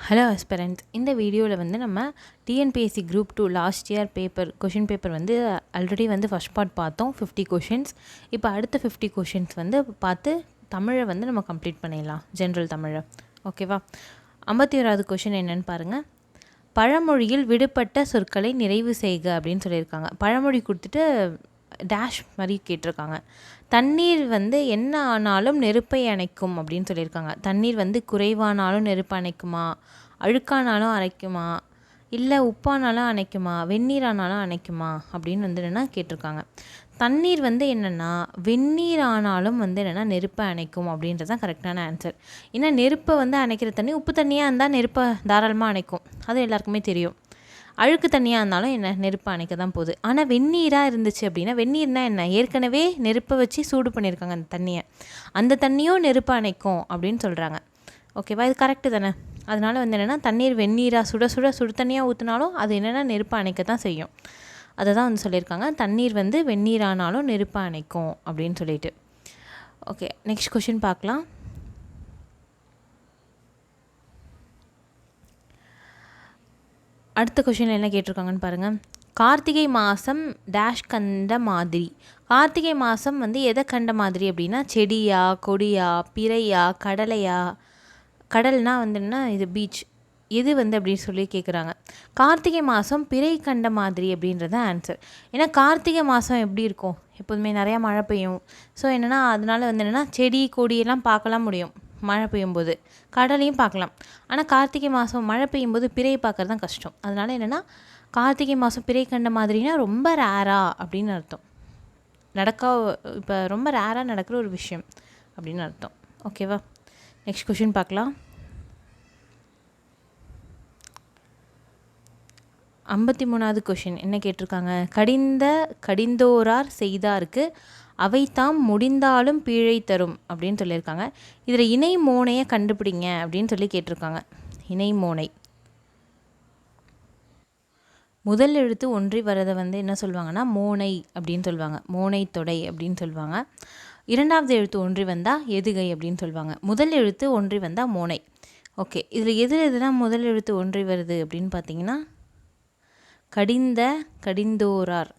Hello aspirants, இந்த வீடியோவில் வந்து நம்ம TNPSC group 2 last year question paper வந்து ஆல்ரெடி வந்து ஃபஸ்ட் பார்ட் பார்த்தோம் 50 கொஷின்ஸ். இப்போ அடுத்த 50 கொஷின்ஸ் வந்து பார்த்து தமிழை வந்து நம்ம கம்ப்ளீட் பண்ணிடலாம், ஜென்ரல் தமிழை. ஓகேவா? 51வது கொஷின் என்னன்னு பாருங்கள். பழமொழியில் விடுபட்ட சொற்களை நிறைவு செய்க அப்படின்னு சொல்லியிருக்காங்க. பழமொழி கொடுத்துட்டு டேஷ் மாதிரி கேட்டிருக்காங்க. தண்ணீர் வந்து என்ன ஆனாலும் நெருப்பை அணைக்கும் அப்படின்னு சொல்லியிருக்காங்க. தண்ணீர் வந்து குறைவானாலும் நெருப்பு அணைக்குமா, அழுக்கானாலும் அணைக்குமா, இல்லை உப்பானாலும் அணைக்குமா, வெந்நீரானாலும் அணைக்குமா அப்படின்னு வந்து என்னென்னா கேட்டிருக்காங்க. தண்ணீர் வந்து என்னென்னா வெந்நீர் ஆனாலும் வந்து என்னென்னா நெருப்பை அணைக்கும் அப்படின்றது தான் கரெக்டான ஆன்சர். ஏன்னா நெருப்பை வந்து அணைக்கிற தண்ணி உப்பு தண்ணியாக இருந்தால் நெருப்பை தாராளமாக அணைக்கும், அது எல்லாருக்குமே தெரியும். அழுக்கு தண்ணியாக இருந்தாலும் என்ன நெருப்பை அணைக்க தான் போகுது. ஆனால் வெந்நீராக இருந்துச்சு அப்படின்னா, வெந்நீர்னா என்ன, ஏற்கனவே நெருப்பை வச்சு சூடு பண்ணியிருக்காங்க அந்த தண்ணியை, அந்த தண்ணியும் நெருப்பை அணைக்கும் அப்படின்னு சொல்கிறாங்க. ஓகேவா? இது கரெக்டு தானே? அதனால் வந்து என்னென்னா தண்ணீர் வெந்நீராக சுடு தண்ணியாக ஊற்றினாலும் அது என்னென்னா நெருப்பை அணைக்க தான் செய்யும். அதை தான் வந்து சொல்லியிருக்காங்க, தண்ணீர் வந்து வெந்நீரானாலும் நெருப்பை அணைக்கும் அப்படின்னு சொல்லிட்டு. ஓகே, நெக்ஸ்ட் கொஷின் பார்க்கலாம். அடுத்த கொஷின் என்ன கேட்டிருக்காங்கன்னு பாருங்கள். கார்த்திகை மாதம் டேஷ் கண்ட மாதிரி. கார்த்திகை மாதம் வந்து எதை கண்ட மாதிரி அப்படின்னா, செடியா, கொடியா, பிறையா, கடலையா. கடல்னால் வந்துன்னா இது பீச், எது வந்து அப்படின்னு சொல்லி கேட்குறாங்க. கார்த்திகை மாதம் பிறை கண்ட மாதிரி அப்படின்றது ஆன்சர். ஏன்னா கார்த்திகை மாதம் எப்படி இருக்கும், எப்போதுமே நிறையா மழை பெய்யும். ஸோ என்னென்னா அதனால் வந்து என்னென்னா செடி கொடியெல்லாம் பார்க்கலாம் முடியும் மழை பெய்யும்போது, கடலையும் பார்க்கலாம். ஆனால் கார்த்திகை மாதம் மழை பெய்யும்போது பிறையை பார்க்குறது தான் கஷ்டம். அதனால் என்னென்னா கார்த்திகை மாதம் பிறை கண்ட மாதிரினா ரொம்ப ரேரா அப்படின்னு அர்த்தம். இப்போ ரொம்ப ரேராக நடக்கிற ஒரு விஷயம் அப்படின்னு அர்த்தம். ஓகேவா? நெக்ஸ்ட் கொஷின் பார்க்கலாம். 53வது கொஷின் என்ன கேட்டிருக்காங்க. கடிந்தோரார் செய்தாருக்கு அவை தாம் முடிந்தாலும் பீழை தரும் அப்படின்னு சொல்லியிருக்காங்க. இதில் இணை மோனையை கண்டுபிடிங்க அப்படின்னு சொல்லி கேட்டிருக்காங்க. இணை மோனை முதல் எழுத்து ஒன்றி வரதை வந்து என்ன சொல்லுவாங்கன்னா மோனை அப்படின்னு சொல்லுவாங்க, மோனை தொடை அப்படின்னு சொல்லுவாங்க. இரண்டாவது எழுத்து ஒன்றி வந்தால் எதுகை அப்படின்னு சொல்லுவாங்க. முதல் எழுத்து ஒன்றி வந்தால் மோனை. ஓகே, இதில் எதுனா முதல் எழுத்து ஒன்றி வருது அப்படின்னு பார்த்தீங்கன்னா, கடிந்தோரார்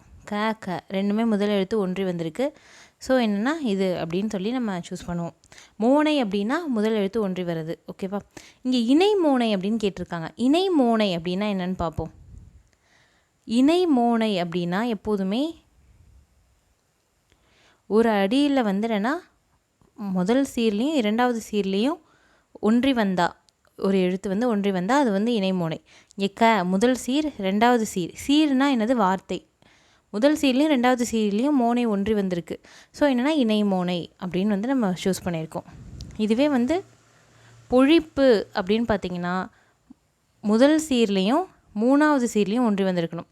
க ரெண்டுமே முதல் எழுத்து ஒன்றி வந்திருக்கு. ஸோ என்னென்னா இது அப்படின்னு சொல்லி நம்ம சூஸ் பண்ணுவோம். மோனை அப்படின்னா முதல் எழுத்து ஒன்றி வருது. ஓகேவா? இங்கே இணை மோனை அப்படின்னு கேட்டிருக்காங்க. இணை மோனை அப்படின்னா என்னென்னு பார்ப்போம். இணை மோனை அப்படின்னா எப்போதுமே ஒரு அடியில் வந்து என்னென்னா முதல் சீர்லேயும் இரண்டாவது சீர்லேயும் ஒன்றி வந்தால், ஒரு எழுத்து வந்து ஒன்றி வந்தால் அது வந்து இணை மோனை. இங்கே முதல் சீர் ரெண்டாவது சீர்னால் என்னது, வார்த்தை. முதல் சீர்லேயும் ரெண்டாவது சீர்லேயும் மோனை ஒன்றி வந்திருக்கு. ஸோ என்னென்னா இணை மோனை அப்படின்னு வந்து நம்ம சூஸ் பண்ணியிருக்கோம். இதுவே வந்து பொழிப்பு அப்படின்னு பார்த்திங்கன்னா முதல் சீர்லேயும் மூணாவது சீர்லேயும் ஒன்றி வந்திருக்கணும்.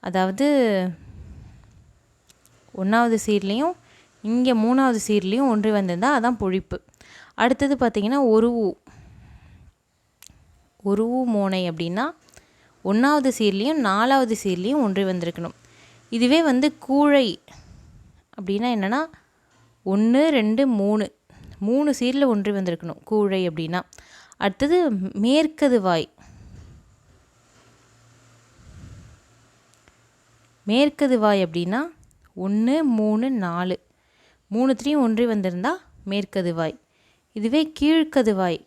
அதாவது ஒன்றாவது சீர்லேயும் இங்கே மூணாவது சீர்லேயும் ஒன்றி வந்திருந்தால் அதான் பொழிப்பு. அடுத்தது பார்த்திங்கன்னா ஒருவு மோனை அப்படின்னா ஒன்றாவது சீர்லேயும் நாலாவது சீர்லேயும் ஒன்றி வந்திருக்கணும். இதுவே வந்து கூழை அப்படின்னா என்னென்னா 1 2 3 சீரில் ஒன்றி வந்திருக்கணும் கூழை அப்படின்னா. அடுத்தது மேற்கதுவாய் அப்படின்னா 1 3 4 3 ஒன்றி வந்திருந்தால் மேற்கதுவாய். இதுவே கீழ்கதுவாய்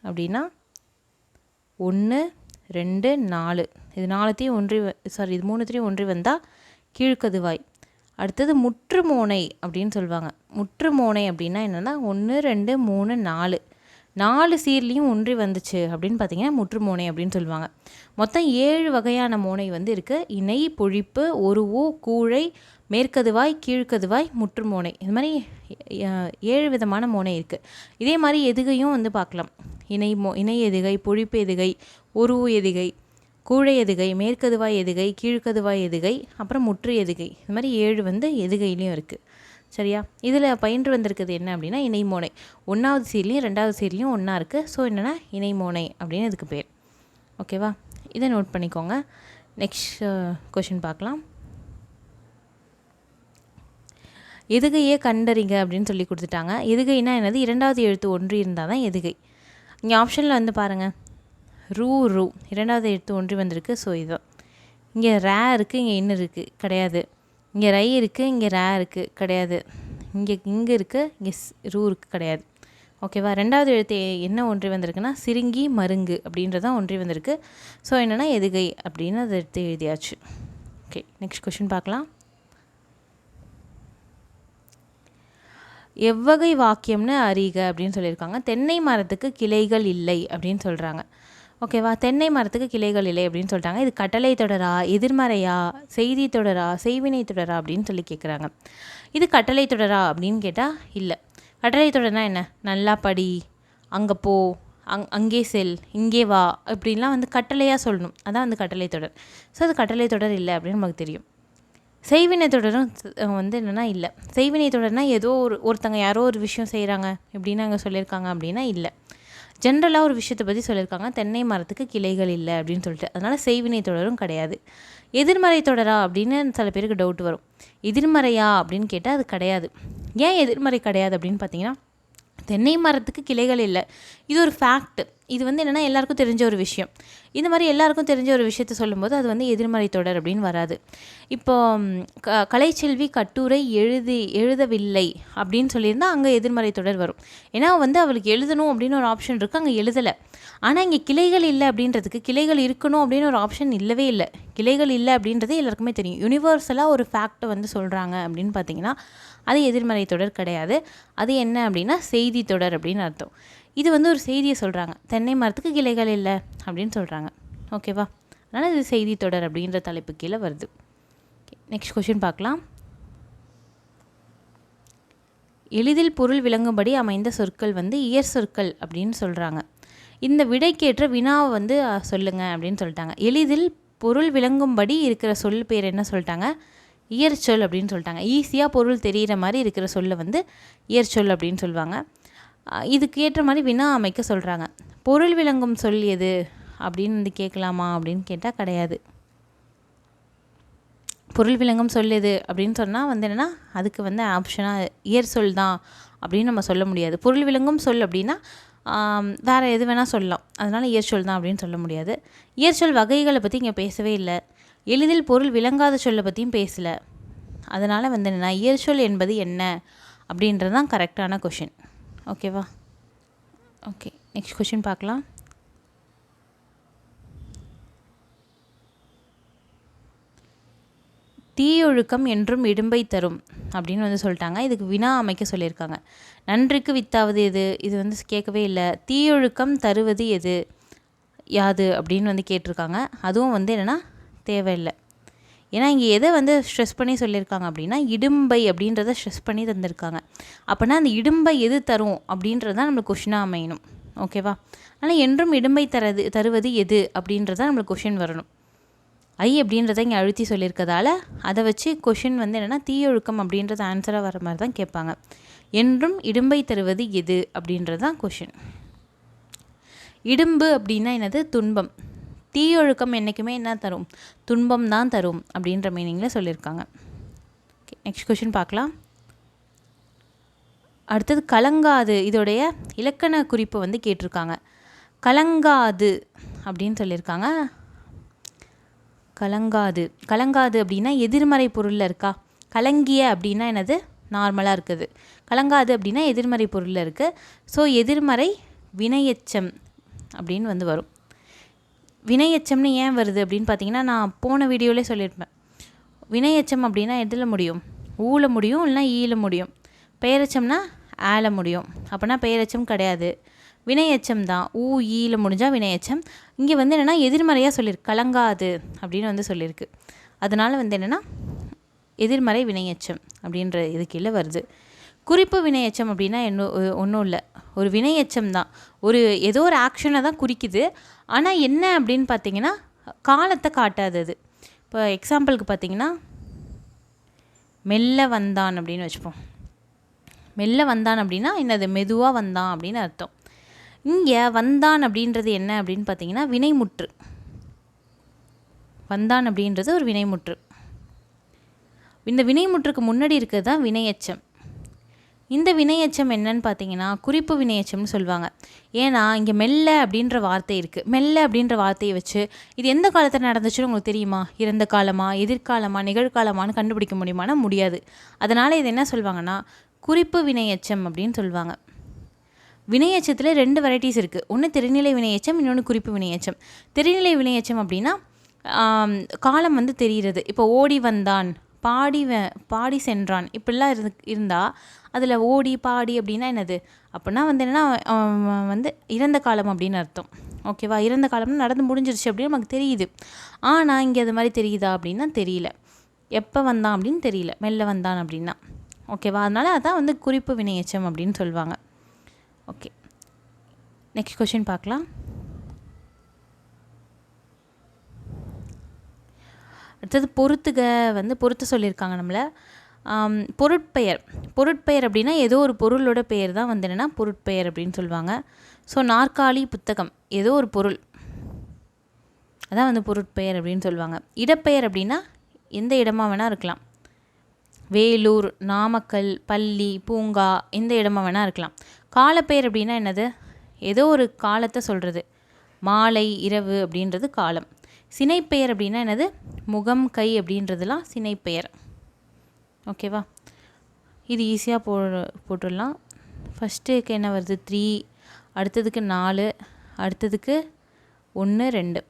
அப்படின்னா 1 2 4 இது 3 ஒன்றி வந்தால் கீழ்கதுவாய். அடுத்தது முற்றுமோனை அப்படின்னு சொல்லுவாங்க. முற்றுமோனை அப்படின்னா என்னென்னா 1 2 3 4 சீர்லேயும் ஒன்றி வந்துச்சு அப்படின்னு பார்த்தீங்கன்னா முற்றுமோனை அப்படின்னு சொல்லுவாங்க. மொத்தம் 7 வகையான மோனை வந்து இருக்குது. இணை, பொழிப்பு, ஒருவு, கூழை, மேற்கதுவாய், கீழ்கதுவாய், முற்றுமோனை. இது மாதிரி 7 விதமான மோனை இருக்குது. இதே மாதிரி எதுகையும் வந்து பார்க்கலாம். இணை எதுகை, பொழிப்பு எதுகை, ஒருவு எதுகை, கூழை எதுகை, மேற்கதுவாய் எதுகை, கீழ்கதுவாய் எதுகை, அப்புறம் முற்று எதுகை. இது மாதிரி 7 வந்து எதுகையிலையும் இருக்குது. சரியா? இதில் பயின்று வந்திருக்குது என்ன அப்படின்னா இணை மோனை. ஒன்றாவது சீர்லேயும் ரெண்டாவது சீர்லேயும் ஒன்றா இருக்குது. ஸோ என்னென்னா இணை மோனை அப்படின்னு இதுக்கு பேர். ஓகேவா? இதை நோட் பண்ணிக்கோங்க. நெக்ஸ்ட் கொஷின் பார்க்கலாம். எதுகையே கண்டறிங்க அப்படின்னு சொல்லி கொடுத்துட்டாங்க. எதுகைனா என்னது, இரண்டாவது எழுத்து ஒன்றி இருந்தால் தான் எதுகை. இங்கே ஆப்ஷனில் வந்து பாருங்கள், ரூ இரண்டாவது எழுத்து ஒன்றி வந்திருக்கு. ஸோ இதுதான். இங்கே ரே இருக்குது, இங்கே இன்னும் இருக்குது, கிடையாது. இங்கே ரை இருக்குது, இங்கே ரே இருக்குது, கிடையாது. இங்கே இருக்குது, இங்கே ரூ இருக்குது, கிடையாது. ஓகேவா. ரெண்டாவது எழுத்து என்ன ஒன்றி வந்திருக்குன்னா சிறுங்கி மருங்கு அப்படின்றதான் ஒன்றி வந்திருக்கு. ஸோ என்னென்னா எதுகை அப்படின்னு அதை எடுத்து எழுதியாச்சு. ஓகே, நெக்ஸ்ட் கொஷின் பார்க்கலாம். எவ்வகை வாக்கியம்னு அறிக அப்படின்னு சொல்லியிருக்காங்க. தென்னை மரத்துக்கு கிளைகள் இல்லை அப்படின்னு சொல்கிறாங்க. ஓகேவா. தென்னை மரத்துக்கு கிளைகள் இல்லை அப்படின்னு சொல்லிட்டாங்க. இது கட்டளை தொடரா, எதிர்மறையா, செய்தி தொடரா, செய்வினை தொடரா அப்படின்னு சொல்லி கேட்குறாங்க. இது கட்டளை தொடரா அப்படின்னு கேட்டால் இல்லை. கட்டளை தொடர்னா என்ன, நல்லா படி, அங்கே போ, அங்கே செல், இங்கே வா, இப்படின்லாம் வந்து கட்டளையாக சொல்லணும். அதான் வந்து கட்டளை தொடர். ஸோ அது கட்டளை தொடர் இல்லை அப்படின்னு நமக்கு தெரியும். செய்வினை தொடரும் வந்து என்னென்னா இல்லை. செய்வினை தொடர்னால் ஏதோ ஒருத்தங்க யாரோ ஒரு விஷயம் செய்கிறாங்க எப்படின்னு அங்கே சொல்லியிருக்காங்க அப்படின்னா இல்லை. ஜென்ரலாக ஒரு விஷயத்தை பற்றி சொல்லியிருக்காங்க, தென்னை மரத்துக்கு கிளைகள் இல்லை அப்படின்னு சொல்லிட்டு. அதனால் செய்வினை தொடரும் கிடையாது. எதிர்மறை தொடரா அப்படின்னு சில பேருக்கு டவுட் வரும். எதிர்மறையா அப்படின்னு கேட்டால் அது கிடையாது. ஏன் எதிர்மறை கிடையாது அப்படின்னு பார்த்தீங்கன்னா, தென்னை மரத்துக்கு கிளைகள் இல்லை, இது ஒரு ஃபேக்ட். இது வந்து என்னென்னா எல்லாருக்கும் தெரிஞ்ச ஒரு விஷயம். இந்த மாதிரி எல்லாருக்கும் தெரிஞ்ச ஒரு விஷயத்த சொல்லும்போது அது வந்து எதிர்மறை தொடர் அப்படின்னு வராது. இப்போ கலைச்செல்வி கட்டுரை எழுதவில்லை அப்படின்னு சொல்லியிருந்தால் அங்கே எதிர்மறை தொடர் வரும். ஏன்னா வந்து அவளுக்கு எழுதணும் அப்படின்னு ஒரு ஆப்ஷன் இருக்குது, அங்கே எழுதலை. ஆனால் இங்கே கிளைகள் இல்லை அப்படின்றதுக்கு கிளைகள் இருக்கணும் அப்படின்னு ஒரு ஆப்ஷன் இல்லவே இல்லை. கிளைகள் இல்லை அப்படின்றது எல்லாருக்குமே தெரியும். யூனிவர்சலாக ஒரு ஃபேக்டை வந்து சொல்கிறாங்க அப்படின்னு பார்த்தீங்கன்னா அது எதிர்மறை தொடர் கிடையாது. அது என்ன அப்படின்னா செய்தி தொடர் அப்படின்னு அர்த்தம். இது வந்து ஒரு செய்தியை சொல்கிறாங்க, தென்னை மரத்துக்கு கிளைகள் இல்லை அப்படின்னு சொல்கிறாங்க. ஓகேவா. அதனால் இது செய்தி தொடர் அப்படின்ற தலைப்பு கீழே வருது. நெக்ஸ்ட் கொஷின் பார்க்கலாம். எளிதில் பொருள் விளங்கும்படி அமைந்த சொற்கள் வந்து இயற் சொற்கள் அப்படின்னு சொல்கிறாங்க. இந்த விடைக்கேற்ற வினாவை வந்து சொல்லுங்கள் அப்படின்னு சொல்லிட்டாங்க. எளிதில் பொருள் விளங்கும்படி இருக்கிற சொல் பேர் என்ன சொல்லிட்டாங்க, இயற்சொல் அப்படின்னு சொல்லிட்டாங்க. ஈஸியாக பொருள் தெரிகிற மாதிரி இருக்கிற சொல்லை வந்து இயற்சொல் அப்படின்னு சொல்லுவாங்க. இதுக்கு ஏற்ற மாதிரி வினா அமைக்க சொல்கிறாங்க. பொருள் விளங்கும் சொல் எது அப்படின்னு வந்து கேட்கலாமா அப்படின்னு கேட்டால் கிடையாது. பொருள் விளங்கும் சொல் எது அப்படின்னு சொன்னால் வந்து என்னென்னா அதுக்கு வந்து ஆப்ஷனாக இயற் சொல் தான் அப்படின்னு நம்ம சொல்ல முடியாது. பொருள் விளங்கும் சொல் அப்படின்னா வேறு எது வேணால் சொல்லலாம். அதனால் இயற்சொல் தான் அப்படின்னு சொல்ல முடியாது. இயற்சொல் வகைகளை பற்றி இங்கே பேசவே இல்லை. எளிதில் பொருள் விளங்காத சொல்லை பற்றியும் பேசலை. அதனால் வந்து என்னென்னா இயற்சொல் என்பது என்ன அப்படின்றது தான் கரெக்டான கொஷின். ஓகேவா. ஓகே, நெக்ஸ்ட் கொஷின் பார்க்கலாம். தீயொழுக்கம் என்றும் இடும்பை தரும் அப்படின்னு வந்து சொல்லிட்டாங்க. இதுக்கு வினா அமைக்க சொல்லியிருக்காங்க. நன்றிக்கு வித்தாவது எது, இது வந்து கேட்கவே இல்லை. தீயொழுக்கம் தருவது எது யாது அப்படின்னு வந்து கேட்டிருக்காங்க. அதுவும் வந்து என்னென்னா தேவையில்லை. ஏன்னா இங்கே எதை வந்து ஸ்ட்ரெஸ் பண்ணி சொல்லியிருக்காங்க அப்படின்னா இடும்பை அப்படின்றத ஸ்ட்ரெஸ் பண்ணி தந்திருக்காங்க. அப்படின்னா அந்த இடும்பை எது தரும் அப்படின்றது தான் நம்மளுக்கு கொஷினாக அமையணும். ஓகேவா. ஆனால் என்றும் இடும்பை தருவது எது அப்படின்றதான் நம்மளுக்கு கொஷின் வரணும். ஐ அப்படின்றத இங்கே அழுத்தி சொல்லியிருக்கதால அதை வச்சு கொஷின் வந்து என்னென்னா தீயொழுக்கம் அப்படின்றது ஆன்சராக வர மாதிரி தான் கேட்பாங்க. என்றும் இடும்பை தருவது எது அப்படின்றது தான் கொஷின். இடும்பு அப்படின்னா என்னது, துன்பம். தீயொழுக்கம் என்றைக்குமே என்ன தரும், துன்பம் தான் தரும் அப்படின்ற மீனிங்கில் சொல்லியிருக்காங்க. ஓகே, நெக்ஸ்ட் கொஷின் பார்க்கலாம். அடுத்தது கலங்காது, இதோடைய இலக்கண குறிப்பு வந்து கேட்டிருக்காங்க. கலங்காது அப்படின்னு சொல்லியிருக்காங்க. கலங்காது அப்படின்னா எதிர்மறை பொருளில் இருக்கா. கலங்கிய அப்படின்னா என்னது, நார்மலாக இருக்குது. கலங்காது அப்படின்னா எதிர்மறை பொருளில் இருக்குது. ஸோ எதிர்மறை வினையெச்சம் அப்படின்னு வந்து வரும். வினையெச்சம்னு ஏன் வருது அப்படின்னு பார்த்தீங்கன்னா, நான் போன வீடியோவிலே சொல்லியிருப்பேன். வினையெச்சம் அப்படின்னா எதில் முடியும், ஊல முடியும், இல்லைனா ஈல முடியும். பெயரெச்சம்னா ஆல முடியும். அப்படின்னா பெயரெச்சம் கிடையாது, வினையெச்சம் தான். ஊ ஈல முடிஞ்சால் வினையெச்சம். இங்கே வந்து என்னென்னா எதிர்மறையாக சொல்லியிருக்கு, கலங்காது அப்படின்னு வந்து சொல்லியிருக்கு. அதனால் வந்து என்னென்னா எதிர்மறை வினையெச்சம் அப்படின்ற இது கீழே வருது. குறிப்பு வினையெச்சம் அப்படின்னா ஒன்றும் இல்லை, ஒரு வினையெச்சம் தான். ஏதோ ஒரு ஆக்ஷனை தான் குறிக்குது. ஆனால் என்ன அப்படின்னு பார்த்தீங்கன்னா காலத்தை காட்டாதது. இப்போ எக்ஸாம்பிளுக்கு பார்த்தீங்கன்னா மெல்ல வந்தான் அப்படின்னு வச்சுப்போம். மெல்ல வந்தான் அப்படின்னா என்னது, மெதுவாக வந்தான் அப்படின்னு அர்த்தம். இங்கே வந்தான் அப்படின்றது என்ன அப்படின்னு பார்த்தீங்கன்னா வினைமுற்று. வந்தான் அப்படின்றது ஒரு வினைமுற்று. இந்த வினைமுற்றுக்கு முன்னாடி இருக்கிறது தான் வினையெச்சம். இந்த வினையெச்சம் என்னன்னு பார்த்தீங்கன்னா குறிப்பு வினையெச்சம்னு சொல்லுவாங்க. ஏன்னா இங்கே மெல்ல அப்படின்ற வார்த்தை இருக்குது. மெல்ல அப்படின்ற வார்த்தையை வச்சு இது எந்த காலத்தில் நடந்துச்சுன்னு உங்களுக்கு தெரியுமா? இறந்த காலமா, எதிர்காலமா, நிகழ்காலமானு கண்டுபிடிக்க முடியுமானா முடியாது. அதனால் இது என்ன சொல்லுவாங்கன்னா குறிப்பு வினையெச்சம் அப்படின்னு சொல்லுவாங்க. வினையெச்சத்தில் 2 வெரைட்டிஸ் இருக்குது. ஒன்று தெரிநிலை வினையெச்சம், இன்னொன்று குறிப்பு வினையெச்சம். தெரிநிலை வினையெச்சம் அப்படின்னா காலம் வந்து தெரிகிறது. இப்போ ஓடி வந்தான், பாடி சென்றான், இப்படிலாம் இருந்தால் அதில் ஓடி பாடி அப்படின்னா என்னது அப்படின்னா வந்து என்னென்னா வந்து இறந்த காலம் அப்படின்னு அர்த்தம். ஓகேவா? இறந்த காலம்னு நடந்து முடிஞ்சிருச்சு அப்படின்னு நமக்கு தெரியுது. ஆனால் இங்கே அது மாதிரி தெரியுதா அப்படின்னா தெரியல. எப்போ வந்தான் அப்படின்னு தெரியல, மெல்ல வந்தான் அப்படின்னா. ஓகேவா? அதனால் அதான் வந்து குறிப்பு வினையெச்சம் அப்படின்னு சொல்லுவாங்க. ஓகே, நெக்ஸ்ட் கொஷின் பார்க்கலாம். அடுத்தது பொறுத்துக வந்து பொறுத்து சொல்லியிருக்காங்க நம்மளை. பொருட்பெயர் அப்படின்னா ஏதோ ஒரு பொருளோட பெயர் தான் வந்து என்னென்னா பொருட்பெயர் அப்படின்னு சொல்லுவாங்க. ஸோ நாற்காலி, புத்தகம் ஏதோ ஒரு பொருள், அதான் வந்து பொருட்பெயர் அப்படின்னு சொல்லுவாங்க. இடப்பெயர் அப்படின்னா எந்த இடமா வேணால் இருக்கலாம். வேலூர், நாமக்கல், பள்ளி, பூங்கா, எந்த இடமா வேணால் இருக்கலாம். காலப்பெயர் அப்படின்னா என்னது? ஏதோ ஒரு காலத்தை சொல்கிறது. மாலை, இரவு அப்படின்றது காலம். சினைப்பெயர் அப்படின்னா என்னது? முகம், கை அப்படின்றதுலாம் சினைப்பெயர். ஓகேவா? இது ஈஸியாக போட்டுடலாம். ஃபஸ்ட்டுக்கு என்ன வருது? 3, அடுத்ததுக்கு 4, அடுத்ததுக்கு 1, 2,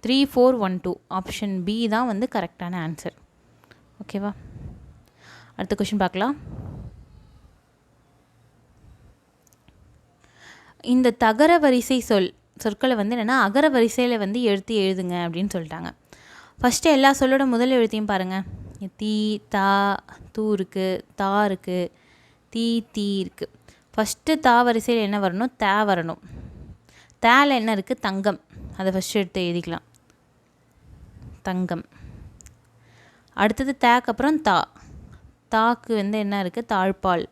3, 4, 1, 2. ஆப்ஷன் பி தான் வந்து கரெக்டான ஆன்சர். ஓகேவா? அடுத்த கொஷின் பார்க்கலாம். இந்த தகர வரிசை சொற்களை வந்து என்னென்னா அகர வரிசையில் வந்து எழுதுங்க அப்படின்னு சொல்லிட்டாங்க. ஃபஸ்ட்டு எல்லா சொல்லோட முதல் எழுத்தையும் பாருங்கள். தீ, தா, தூ இருக்குது, தா இருக்குது, தீ இருக்குது. ஃபஸ்ட்டு தா வரிசையில் என்ன வரணும்? தே வரணும். தேல என்ன இருக்குது? தங்கம். அதை ஃபஸ்ட்டு எடுத்து எழுதிக்கலாம், தங்கம். அடுத்தது தேக்கு அப்புறம் தாக்கு வந்து என்ன இருக்குது? தாழ்பால்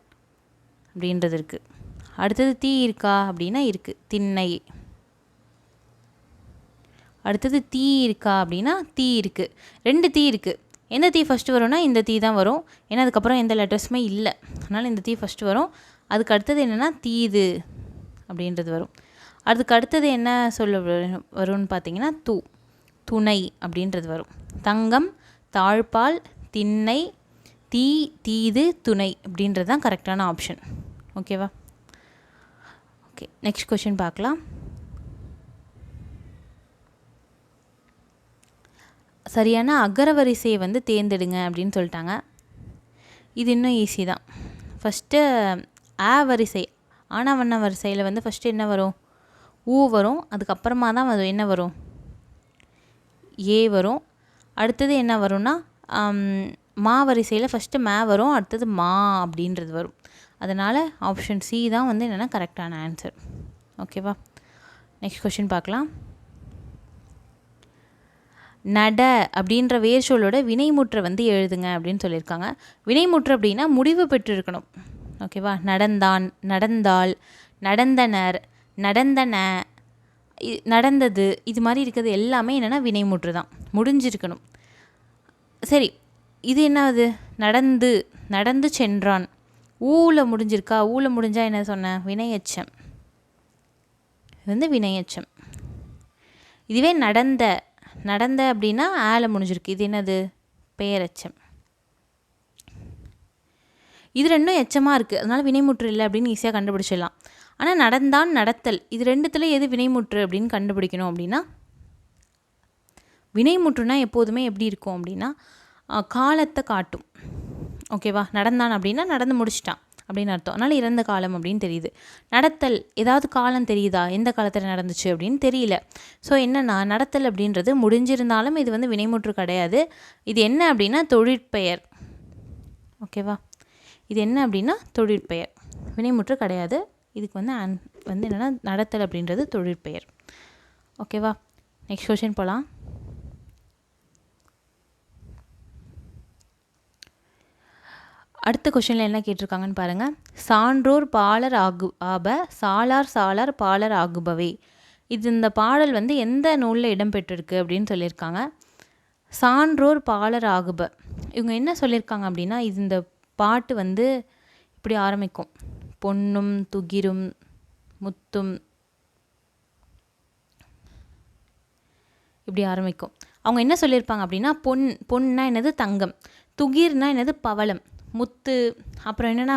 அப்படின்றது இருக்குது. அடுத்தது தீ இருக்கா அப்படின்னா இருக்குது, திண்ணை. அடுத்தது தீ இருக்கா அப்படின்னா தீ இருக்குது. 2 தீ இருக்குது. எந்த தீ ஃபஸ்ட்டு வரும்னா இந்த தீ தான் வரும். ஏன்னா அதுக்கப்புறம் எந்த லெட்டர்ஸுமே இல்லை, அதனால் இந்த தீ ஃபஸ்ட்டு வரும். அதுக்கு அடுத்தது என்னென்னா தீது அப்படின்றது வரும். அதுக்கு அடுத்தது என்ன சொல்ல வரும்னு பார்த்தீங்கன்னா துணை அப்படின்றது வரும். தங்கம், தாழ்பால், திண்ணை, தீது, துணை அப்படின்றது தான் கரெக்டான ஆப்ஷன். ஓகேவா? ஓகே, நெக்ஸ்ட் கொஷின் பார்க்கலாம். சரியான அகர வரிசையை வந்து தேர்ந்தெடுங்க அப்படின்னு சொல்லிட்டாங்க. இது இன்னும் ஈஸி தான். ஃபஸ்ட்டு வரிசை, ஆனாவண்ண வரிசையில் வந்து ஃபஸ்ட்டு என்ன வரும்? ஊ வரும். அதுக்கப்புறமா தான் அது என்ன வரும்? ஏ வரும். அடுத்தது என்ன வரும்னா மா வரிசையில் ஃபஸ்ட்டு மே வரும், அடுத்தது மா அப்படின்றது வரும். அதனால் ஆப்ஷன் சி தான் வந்து என்னென்னா கரெக்டான ஆன்சர். ஓகேவா? நெக்ஸ்ட் கொஷின் பார்க்கலாம். நட அப்படின்ற வேர் சொல்லோட வினைமுற்றை வந்து எழுதுங்க அப்படின்னு சொல்லியிருக்காங்க. வினைமுற்று அப்படின்னா முடிவு பெற்று இருக்கணும். ஓகேவா? நடந்தான், நடந்தாள், நடந்தனர், நடந்தன, நடந்தது, இது மாதிரி இருக்கிறது எல்லாமே என்னென்னா வினைமுற்று தான், முடிஞ்சிருக்கணும். சரி, இது என்னது? நடந்து சென்றான், ஊல முடிஞ்சிருக்கா? ஊல முடிஞ்சால் என்ன சொன்னேன்? வினையெச்சம். இது வந்து வினையெச்சம். இதுவே நடந்த அப்படின்னா ஆல முடிஞ்சிருக்கு. இது என்னது? பெயரெச்சம். இது ரெண்டும் எச்சமாக இருக்குது, அதனால் வினைமுற்று இல்லை அப்படின்னு ஈஸியாக கண்டுபிடிச்சிடலாம். ஆனால் நடந்தான், நடத்தல், இது ரெண்டுத்தில் எது வினைமுற்று அப்படின்னு கண்டுபிடிக்கணும். அப்படின்னா வினைமுற்றுனா எப்போதுமே எப்படி இருக்கும் அப்படின்னா காலத்தை காட்டும். ஓகேவா? நடந்தான் அப்படின்னா நடந்து முடிச்சிட்டான் அப்படின்னு அர்த்தம். அதனால் இறந்த காலம் அப்படின்னு தெரியுது. நடத்தல், ஏதாவது காலம் தெரியுதா? எந்த காலத்தில் நடந்துச்சு அப்படின்னு தெரியல. ஸோ என்னென்னா நடத்தல் அப்படின்றது முடிஞ்சிருந்தாலும் இது வந்து வினைமுற்று கிடையாது. இது என்ன அப்படின்னா தொழிற்பெயர். ஓகேவா? இது என்ன அப்படின்னா தொழிற்பெயர், வினைமுற்று கிடையாது. இதுக்கு வந்து என்னென்னா நடத்தல் அப்படின்றது தொழிற்பெயர். ஓகேவா? நெக்ஸ்ட் கொஷின் போகலாம். அடுத்த கொஷனில் என்ன கேட்டிருக்காங்கன்னு பாருங்கள். சான்றோர் பாலர் ஆப, சாலார் பாலர் ஆகுபவே. இது இந்த பாடல் வந்து எந்த நூலில் இடம்பெற்றிருக்கு அப்படின்னு சொல்லியிருக்காங்க. சான்றோர் பாலர் ஆகுப இவங்க என்ன சொல்லியிருக்காங்க அப்படின்னா, இந்த பாட்டு வந்து இப்படி ஆரம்பிக்கும். பொன்னும் துகிரும் முத்தும் இப்படி ஆரம்பிக்கும். அவங்க என்ன சொல்லியிருப்பாங்க அப்படின்னா, பொன்னா என்னது தங்கம், துகிர்னா என்னது பவளம், முத்து, அப்புறம் என்னென்னா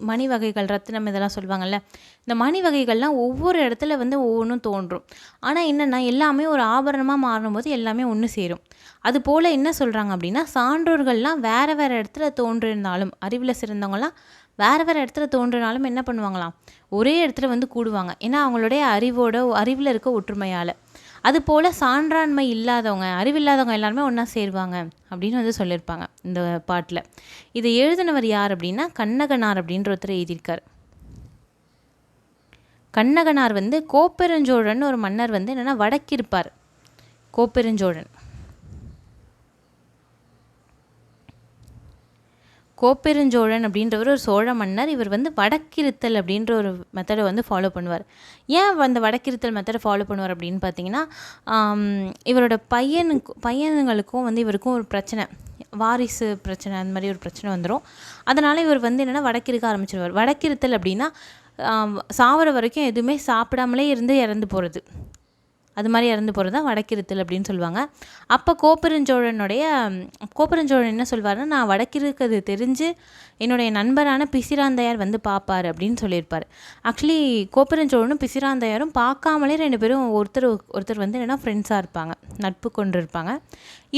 மணி வகைகள், ரத்தினம் இதெல்லாம் சொல்லுவாங்கள்ல. இந்த மணி வகைகள்லாம் ஒவ்வொரு இடத்துல வந்து ஒவ்வொன்றும் தோன்றும். ஆனால் என்னென்னா எல்லாமே ஒரு ஆபரணமாக மாறும்போது எல்லாமே ஒன்று சேரும். அதுபோல் என்ன சொல்கிறாங்க அப்படின்னா, சான்றோர்கள்லாம் வேறு வேறு இடத்துல தோன்றிருந்தாலும், அறிவில் சிறந்தவங்களாம் வேறு வேறு இடத்துல தோன்றினாலும் என்ன பண்ணுவாங்களாம், ஒரே இடத்துல வந்து கூடுவாங்க. ஏன்னா அவங்களுடைய அறிவில் இருக்க ஒற்றுமையால். அதுபோல் சான்றாண்மை இல்லாதவங்க, அறிவில்லாதவங்க எல்லாருமே ஒன்றா சேருவாங்க அப்படின்னு வந்து சொல்லியிருப்பாங்க இந்த பாட்டில். இதை எழுதினவர் யார் அப்படின்னா, கண்ணகனார் அப்படின்ற ஒருத்தர் எழுதியிருக்கார். கண்ணகனார் வந்து கோப்பெருஞ்சோழன் ஒரு மன்னர் வந்து என்னென்னா வடக்கிருப்பார். கோப்பெருஞ்சோழன் அப்படின்றவர் ஒரு சோழ மன்னர். இவர் வந்து வடக்கிருத்தல் அப்படின்ற ஒரு மெத்தடை வந்து ஃபாலோ பண்ணுவார். ஏன் அந்த வடக்கிருத்தல் மெத்தடை ஃபாலோ பண்ணுவார் அப்படின்னு பார்த்தீங்கன்னா, இவரோட பையனுங்களுக்கும் வந்து இவருக்கும் ஒரு பிரச்சனை, வாரிசு பிரச்சனை, அந்த மாதிரி ஒரு பிரச்சனை வந்துடும். அதனால் இவர் வந்து என்னென்னா வடக்கிருக்க ஆரம்பிச்சிருவார். வடக்கிருத்தல் அப்படின்னா சாவர வரைக்கும் எதுவுமே சாப்பிடாமலே இருந்து இறந்து போகிறது, அது மாதிரி இறந்து போகிறது தான் வடக்கிருத்தல் அப்படின்னு சொல்லுவாங்க. அப்போ கோப்பெருஞ்சோழன் என்ன சொல்வார்னா, நான் வடக்கிருக்கிறது தெரிஞ்சு என்னுடைய நண்பரான பிசிராந்தையார் வந்து பார்ப்பார் அப்படின்னு சொல்லியிருப்பார். ஆக்சுவலி கோப்பெருஞ்சோழனும் பிசிராந்தையாரும் பார்க்காமலே 2 பேரும் ஒருத்தர் வந்து என்னென்னா ஃப்ரெண்ட்ஸாக இருப்பாங்க, நட்பு கொண்டு இருப்பாங்க.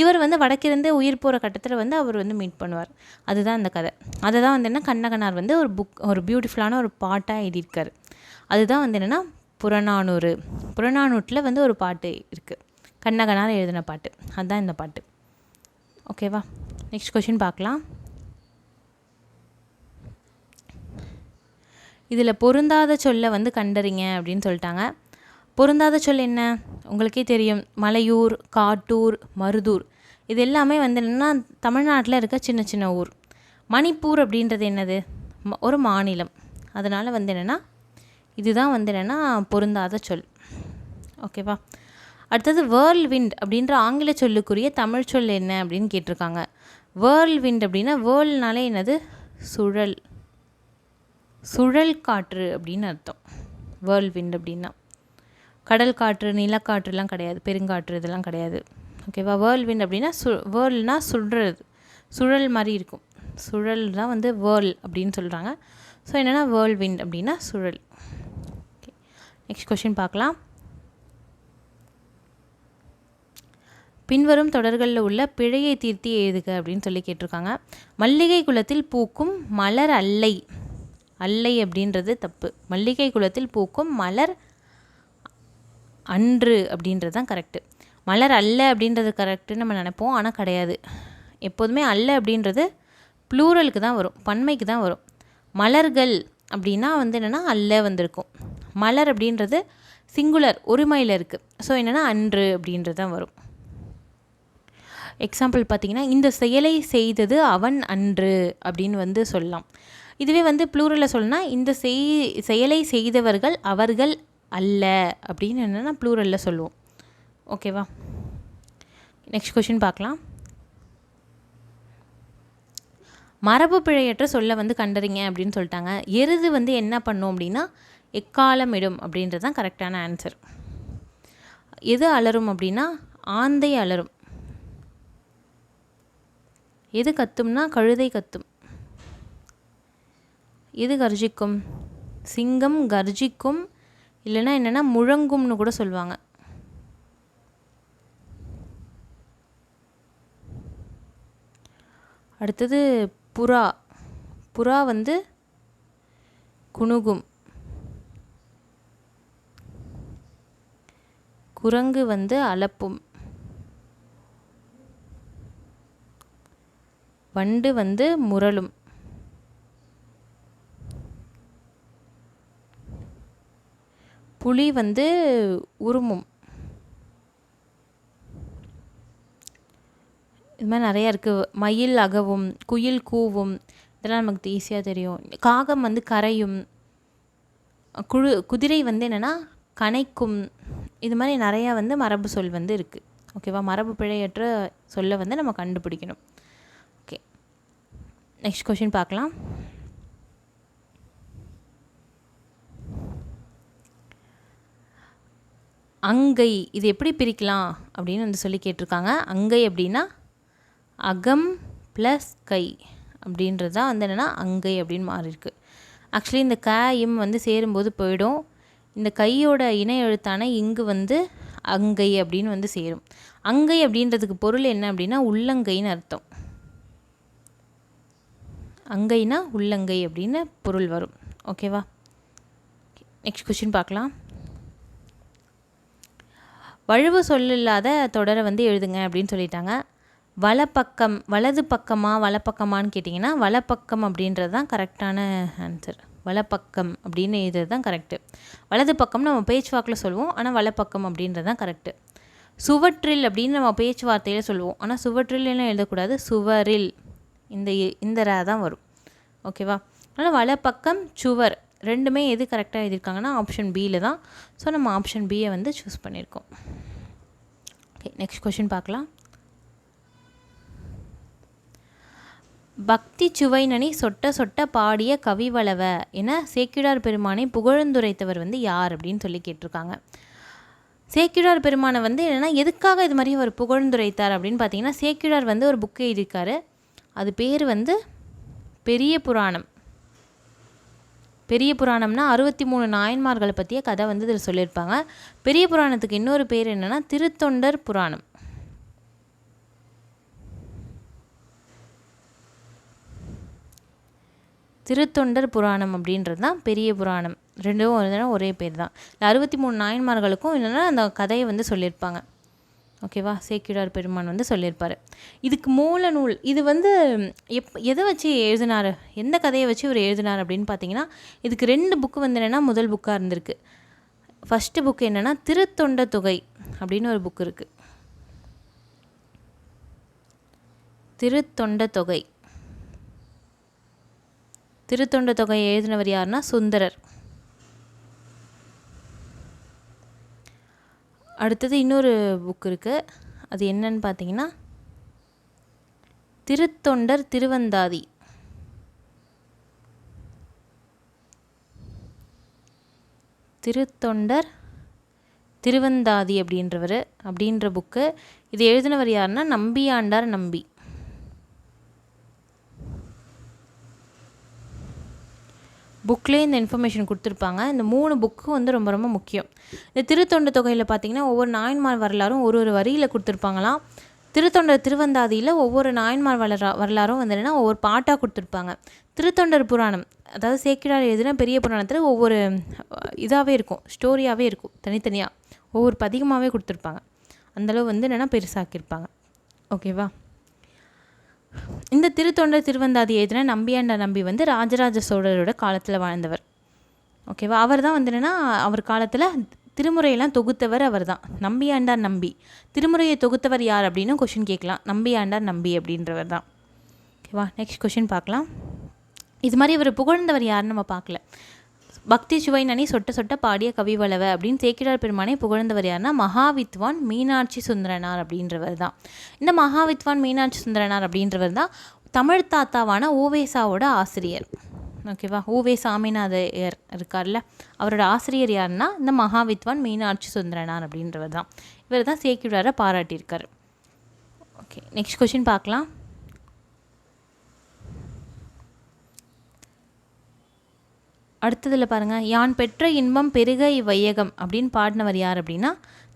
இவர் வந்து வடக்கிருந்து உயிர் போகிற கட்டத்தில் வந்து அவர் வந்து மீட் பண்ணுவார். அதுதான் அந்த கதை. அதை தான் வந்து என்ன கண்ணகனார் வந்து ஒரு பியூட்டிஃபுல்லான ஒரு பாட்டாக எழுதியிருக்காரு. அதுதான் வந்து என்னென்னா புறநானூற்றில் வந்து ஒரு பாட்டு இருக்குது, கண்ணகனார் எழுதின பாட்டு. அதுதான் இந்த பாட்டு. ஓகேவா? நெக்ஸ்ட் கொஷின் பார்க்கலாம். இதில் பொருந்தாத சொல்லை வந்து கண்டறிங்க அப்படின்னு சொல்லிட்டாங்க. பொருந்தாத சொல் என்ன உங்களுக்கே தெரியும், மலையூர், காட்டூர், மருதூர். இது எல்லாமே வந்து என்னென்னா தமிழ்நாட்டில் இருக்க சின்ன சின்ன ஊர். மணிப்பூர் அப்படின்றது என்னது, ஒரு மாநிலம். அதனால் வந்து என்னென்னா இதுதான் வந்து என்னென்னா பொருந்தாத சொல். ஓகேவா? அடுத்தது வேர்ல் விண்ட் அப்படின்ற ஆங்கில சொல்லுக்குரிய தமிழ் சொல் என்ன அப்படின்னு கேட்டிருக்காங்க. வேர்ல் விண்ட் அப்படின்னா, வேர்ல்னாலே என்னது, சுழல் காற்று அப்படின்னு அர்த்தம். வேர்ல் விண்ட் அப்படின்னா கடல் காற்று, நிலக்காற்றுலாம் கிடையாது, பெருங்காற்று இதெல்லாம் கிடையாது. ஓகேவா? வேர்ல் விண்ட் அப்படின்னா வேர்ல்னா சுழல் மாதிரி இருக்கும். சுழல் தான் வந்து வேர்ல் அப்படின்னு சொல்கிறாங்க. ஸோ என்னென்னா வேர்ல் விண்ட் அப்படின்னா சுழல். நெக்ஸ்ட் கொஷின் பார்க்கலாம். பின்வரும் தொடர்களில் உள்ள பிழையை தீர்த்தி எழுதுக அப்படின்னு சொல்லி கேட்டிருக்காங்க. மல்லிகை குலத்தில் பூக்கும் மலர் அல்லை அப்படின்றது தப்பு. மல்லிகை குலத்தில் பூக்கும் மலர் அன்று அப்படின்றது தான் கரெக்டு. மலர் அல்ல அப்படின்றது கரெக்டுன்னு நம்ம நினைப்போம், ஆனால் கிடையாது. எப்போதுமே அல்ல அப்படின்றது ப்ளூரலுக்கு தான் வரும், பன்மைக்கு தான் வரும். மலர்கள் அப்படின்னா வந்து என்னென்னா அல்ல வந்திருக்கும். மலர் அப்படின்றது சிங்குலர், ஒருமையில் இருக்குது. ஸோ என்னென்னா அன்று அப்படின்றது தான் வரும். எக்ஸாம்பிள் பார்த்திங்கன்னா, இந்த செயலை செய்தது அவன் அன்று அப்படின்னு வந்து சொல்லலாம். இதுவே வந்து ப்ளூரலில் சொல்லணும்னா, இந்த செயலை செய்தவர்கள் அவர்கள் அல்ல அப்படின்னு என்னென்னா ப்ளூரலில் சொல்லுவோம். ஓகேவா? நெக்ஸ்ட் கொஷின் பார்க்கலாம். மரபு பிழையற்ற சொல்ல வந்து கண்டறிங்க அப்படின்னு சொல்லிட்டாங்க. எருது வந்து என்ன பண்ணும் அப்படின்னா எக்காலமிடும் அப்படின்றது தான் கரெக்டான ஆன்சர். எது அலரும் அப்படின்னா ஆந்தை அலரும். எது கத்தும்னா கழுதை கத்தும். எது கர்ஜிக்கும், சிங்கம் கர்ஜிக்கும், இல்லைன்னா என்னென்னா முழங்கும்னு கூட சொல்லுவாங்க. அடுத்தது புறா வந்து குணுகும். குரங்கு வந்து அலப்பும். வண்டு வந்து முரளும். புலி வந்து உருமும். இது மாதிரி நிறையா இருக்குது. மயில் அகவும், குயில் கூவும், இதெல்லாம் நமக்கு ஈஸியாக தெரியும். காகம் வந்து கரையும். குதிரை வந்து என்னென்னா கனைக்கும். இது மாதிரி நிறையா வந்து மரபு சொல் வந்து இருக்குது. ஓகேவா? மரபு பிழையற்ற சொல்லை வந்து நம்ம கண்டுபிடிக்கணும். ஓகே. நெக்ஸ்ட் கொஷின் பார்க்கலாம். அங்கை இது எப்படி பிரிக்கலாம் அப்படின்னு வந்து சொல்லி கேட்டிருக்காங்க. அங்கை அப்படின்னா அகம் ப்ளஸ் கை அப்படின்றது தான் வந்து என்னென்னா அங்கை அப்படின்னு மாறியிருக்கு. ஆக்சுவலி இந்த க இம் வந்து சேரும்போது போயிடும். இந்த கையோட இணை எழுத்தான இங்கு வந்து அங்கை அப்படின்னு வந்து சேரும். அங்கை அப்படின்றதுக்கு பொருள் என்ன அப்படின்னா உள்ளங்கைன்னு அர்த்தம். அங்கைனா உள்ளங்கை அப்படின்னு பொருள் வரும். ஓகேவா? நெக்ஸ்ட் கொஷின் பார்க்கலாம். வழுவு சொல்லில்லாத தொடரை வந்து எழுதுங்க அப்படின்னு சொல்லிட்டாங்க. வலப்பக்கம் வலது பக்கமாக வலப்பக்கமானு கேட்டிங்கன்னா வலப்பக்கம் அப்படின்றது தான் கரெக்டான ஆன்சர். வலப்பக்கம் அப்படின்னு எழுதுறது தான் கரெக்டு. வலது பக்கம் நம்ம பேச்சுவாக்கில் சொல்லுவோம், ஆனால் வலப்பக்கம் அப்படின்றது தான் கரெக்டு. சுவற்றில் அப்படின்னு நம்ம பேச்சுவார்த்தையில் சொல்லுவோம், ஆனால் சுவற்றில்லாம் எழுதக்கூடாது, சுவரில் இந்த ரா தான் வரும். ஓகேவா? அதனால் வலப்பக்கம் சுவர் ரெண்டுமே எது கரெக்டாக எழுதியிருக்காங்கன்னா ஆப்ஷன் பியில் தான். ஸோ நம்ம ஆப்ஷன் பியை வந்து சூஸ் பண்ணியிருக்கோம். ஓகே, நெக்ஸ்ட் கொஷின் பார்க்கலாம். பக்தி சுவைநனி சொட்ட சொட்ட பாடிய கவிவளவ என சேக்கிழார் பெருமானை புகழ்ந்துரைத்தவர் வந்து யார் அப்படின்னு சொல்லி கேட்டிருக்காங்க. சேக்கிழார் பெருமானை வந்து என்னென்னா எதுக்காக இது மாதிரி அவர் புகழ்ந்துரைத்தார் அப்படின்னு பார்த்தீங்கன்னா, சேக்கிழார் வந்து ஒரு புக்கு எழுதியிருக்காரு. அது பேர் வந்து பெரிய புராணம். பெரிய புராணம்னா 63 நாயன்மார்களை பற்றிய கதை வந்து இதில் சொல்லியிருப்பாங்க. பெரிய புராணத்துக்கு இன்னொரு பேர் என்னென்னா திருத்தொண்டர் புராணம். திருத்தொண்டர் புராணம் அப்படின்றது தான் பெரிய புராணம். ரெண்டும் ஒரே பேர் தான். 63 நாயன்மார்களுக்கும் இல்லைன்னா அந்த கதையை வந்து சொல்லியிருப்பாங்க. ஓகேவா? சேக்கிழார் பெருமான் வந்து சொல்லியிருப்பார். இதுக்கு மூல நூல் இது வந்து எதை வச்சு எழுதினார், எந்த கதையை வச்சு இவர் எழுதினார் அப்படின்னு பார்த்தீங்கன்னா, இதுக்கு 2 புக்கு வந்து என்னென்னா முதல் புக்காக இருந்திருக்கு. ஃபஸ்ட்டு புக்கு என்னென்னா திருத்தொண்ட தொகை அப்படின்னு ஒரு புக்கு இருக்குது. திருத்தொண்ட தொகை. திருத்தொண்ட தொகையை எழுதினவர் யாருன்னா சுந்தரர். அடுத்தது இன்னொரு புக் இருக்குது. அது என்னன்னு பார்த்தீங்கன்னா திருத்தொண்டர் திருவந்தாதி. திருத்தொண்டர் திருவந்தாதி அப்படின்ற புக்கு. இது எழுதினவர் யாருன்னா நம்பியாண்டார் நம்பி. புக்லேயே இந்த இன்ஃபர்மேஷன் கொடுத்துருப்பாங்க. இந்த 3 புக்கு வந்து ரொம்ப ரொம்ப முக்கியம். இந்த திருத்தொண்ட தொகையில் பார்த்திங்கன்னா ஒவ்வொரு நாயன்மார் வரலாறும் ஒரு வரியில் கொடுத்துருப்பாங்களாம். திருத்தொண்டர் திருவந்தாதியில் ஒவ்வொரு நாயன்மார் வரலாறும் வந்து என்னென்னா ஒவ்வொரு பாட்டாக கொடுத்துருப்பாங்க. திருத்தொண்டர் புராணம் அதாவது சேக்கிழார் எழுதின பெரிய புராணத்தில் ஒவ்வொரு இதாகவே இருக்கும், ஸ்டோரியாகவே இருக்கும், தனித்தனியாக ஒவ்வொரு பதிகமாகவே கொடுத்துருப்பாங்க. அந்தளவு வந்து என்னென்னா பெருசாக்கியிருப்பாங்க. ஓகேவா? இந்த திருத்தொண்டர் திருவந்தாதி எழுதின நம்பியாண்டார் நம்பி வந்து ராஜராஜ சோழரோட காலத்தில் வாழ்ந்தவர். ஓகேவா? அவர் தான் வந்து என்னென்னா அவர் காலத்தில் திருமுறையெல்லாம் தொகுத்தவர் அவர் தான், நம்பியாண்டார் நம்பி. திருமுறையை தொகுத்தவர் யார் அப்படின்னு கொஷின் கேட்கலாம். நம்பியாண்டார் நம்பி அப்படின்றவர் தான். ஓகேவா? நெக்ஸ்ட் கொஷின் பார்க்கலாம். இது மாதிரி இவர் புகழ்ந்தவர் யாருன்னு நம்ம பார்க்கல. பக்தி சுவைநனி சொட்ட சொட்ட பாடிய கவிவளவ அப்படின்னு சேக்கிழார் பெருமானை புகழ்ந்தவர் யாருன்னா மகாவித்வான் மீனாட்சி சுந்தரனார் அப்படின்றவர் தான். இந்த மகாவித்வான் மீனாட்சி சுந்தரனார் அப்படின்றவர் தான் தமிழ் தாத்தாவான ஊவேசாவோட ஆசிரியர். ஓகேவா? ஊவே சாமிநாதையர் இருக்கார்ல, அவரோட ஆசிரியர் யாருன்னா இந்த மகாவித்வான் மீனாட்சி சுந்தரனார் அப்படின்றவர் தான். இவர் தான் சேக்கிழாரை பாராட்டியிருக்கார். ஓகே, நெக்ஸ்ட் கொஷின் பார்க்கலாம். அடுத்ததில் பாருங்கள், யான் பெற்ற இன்பம் பெருக இவ்வையகம் அப்படின்னு பாடினவர் யார் அப்படின்னா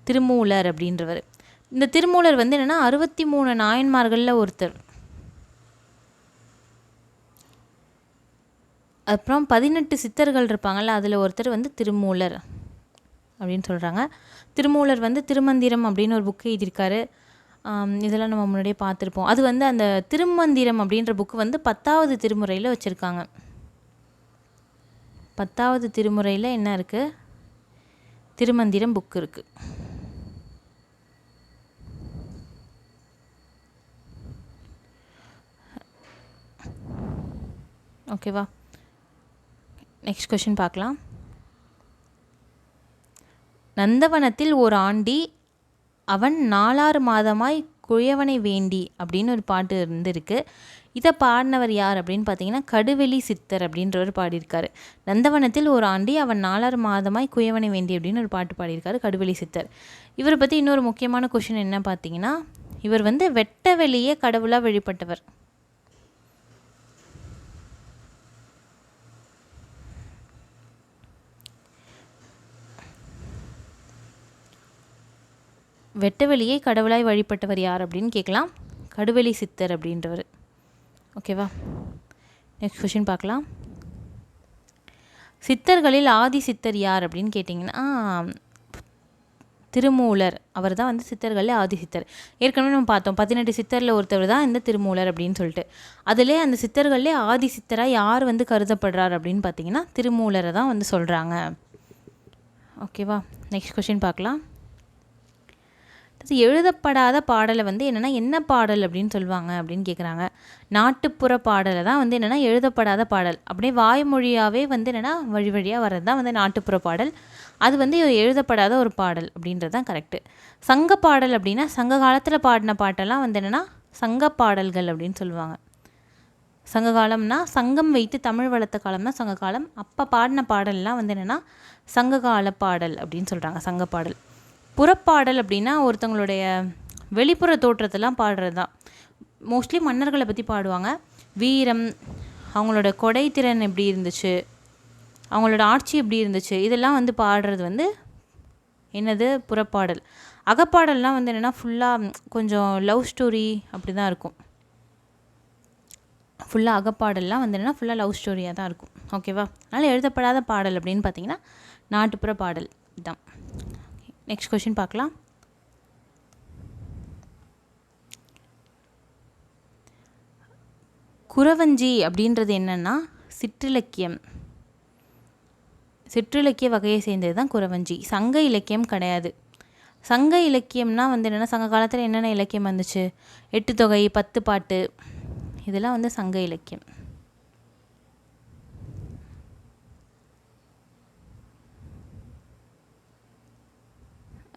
திருமூலர் அப்படின்றவர். இந்த திருமூலர் வந்து என்னென்னா 63 நாயன்மார்களில் ஒருத்தர். அப்புறம் 18 சித்தர்கள் இருப்பாங்கள்ல, அதில் ஒருத்தர் வந்து திருமூலர் அப்படின்னு சொல்கிறாங்க. திருமூலர் வந்து திருமந்திரம் அப்படின்னு ஒரு புக்கு எழுதியிருக்காரு. இதெல்லாம் நம்ம முன்னாடியே பார்த்துருப்போம். அது வந்து அந்த திருமந்திரம் அப்படின்ற புக்கு வந்து 10வது திருமுறையில் வச்சுருக்காங்க. 10வது திருமுறையில் என்ன இருக்குது? திருமந்திரம் புக்கு இருக்குது. ஓகேவா? நெக்ஸ்ட் கொஷின் பார்க்கலாம். நந்தவனத்தில் ஓர் ஆண்டி அவன் 4 மாதமாய் குயவனை வேண்டி அப்படின்னு ஒரு பாட்டு இருந்திருக்கு. இதை பாடினவர் யார் அப்படின்னு பார்த்தீங்கன்னா கடுவெளி சித்தர் அப்படின்றவர் பாடியிருக்காரு. நந்தவனத்தில் ஒரு ஆண்டி அவன் 4 மாதமாய் குயவனை வேண்டி அப்படின்னு ஒரு பாட்டு பாடியிருக்காரு கடுவெளி சித்தர். இவரை பற்றி இன்னொரு முக்கியமான கொஷின் என்ன பார்த்தீங்கன்னா, இவர் வந்து வெட்ட வெளியே கடவுளாக வழிபட்டவர். வெட்டவெளியை கடவுளாய் வழிபட்டவர் யார் அப்படின்னு கேட்கலாம். கடுவெளி சித்தர் அப்படின்றவர். ஓகேவா, நெக்ஸ்ட் கொஷின் பார்க்கலாம். சித்தர்களில் ஆதி சித்தர் யார் அப்படின்னு கேட்டிங்கன்னா திருமூலர். அவர் தான் வந்து சித்தர்களில் ஆதி சித்தர். ஏற்கனவே நம்ம பார்த்தோம் 18 சித்தரில் ஒருத்தவர் தான் இந்த திருமூலர் அப்படின்னு சொல்லிட்டு. அதிலே அந்த சித்தர்கள்லே ஆதி சித்தராக யார் வந்து கருதப்படுறார் அப்படின்னு பார்த்தீங்கன்னா திருமூலரை தான் வந்து சொல்கிறாங்க. ஓகேவா, நெக்ஸ்ட் கொஷின் பார்க்கலாம். எழுதப்படாத பாடலை வந்து என்னென்னா என்ன பாடல் அப்படின்னு சொல்லுவாங்க அப்படின்னு கேட்குறாங்க. நாட்டுப்புற பாடலை தான் வந்து என்னென்னா எழுதப்படாத பாடல். அப்படியே வாய்மொழியாகவே வந்து என்னென்னா வழி வழியாக வர்றது தான் வந்து நாட்டுப்புற பாடல். அது வந்து எழுதப்படாத ஒரு பாடல் அப்படின்றது தான் கரெக்டு. சங்க பாடல் அப்படின்னா சங்க காலத்தில் பாடின பாட்டெல்லாம் வந்து என்னென்னா சங்க பாடல்கள் அப்படின்னு சொல்லுவாங்க. சங்க காலம்னா சங்கம் வைத்து தமிழ் வளர்த்த காலம்னா சங்க காலம். அப்போ பாடின பாடல்லாம் வந்து என்னென்னா சங்ககால பாடல் அப்படின்னு சொல்கிறாங்க, சங்க பாடல். புறப்பாடல் அப்படின்னா ஒருத்தவங்களுடைய வெளிப்புற தோற்றத்தெல்லாம் பாடுறது தான். மோஸ்ட்லி மன்னர்களை பற்றி பாடுவாங்க. வீரம், அவங்களோட கொடைத்திறன் எப்படி இருந்துச்சு, அவங்களோட ஆட்சி எப்படி இருந்துச்சு, இதெல்லாம் வந்து பாடுறது வந்து என்னது புறப்பாடல். அகப்பாடல்லாம் வந்து என்னென்னா ஃபுல்லாக கொஞ்சம் லவ் ஸ்டோரி அப்படி தான் இருக்கும். ஃபுல்லாக அகப்பாடல்லாம் வந்து என்னென்னா ஃபுல்லாக லவ் ஸ்டோரியாக தான் இருக்கும். ஓகேவா, அதனால் எழுதப்படாத பாடல் அப்படின்னு பார்த்தீங்கன்னா நாட்டுப்புற பாடல் இதுதான். நெக்ஸ்ட் கொஷின் பார்க்கலாம். குறவஞ்சி அப்படின்றது என்னென்னா சிற்றிலக்கியம். சிற்றிலக்கிய வகையை சேர்ந்தது தான் குறவஞ்சி. சங்க இலக்கியம் கிடையாது. சங்க இலக்கியம்னா வந்து என்னென்னா சங்க காலத்தில் என்னென்ன இலக்கியம் வந்துச்சு, 8 தொகை, 10 பாட்டு, இதெல்லாம் வந்து சங்க இலக்கியம்.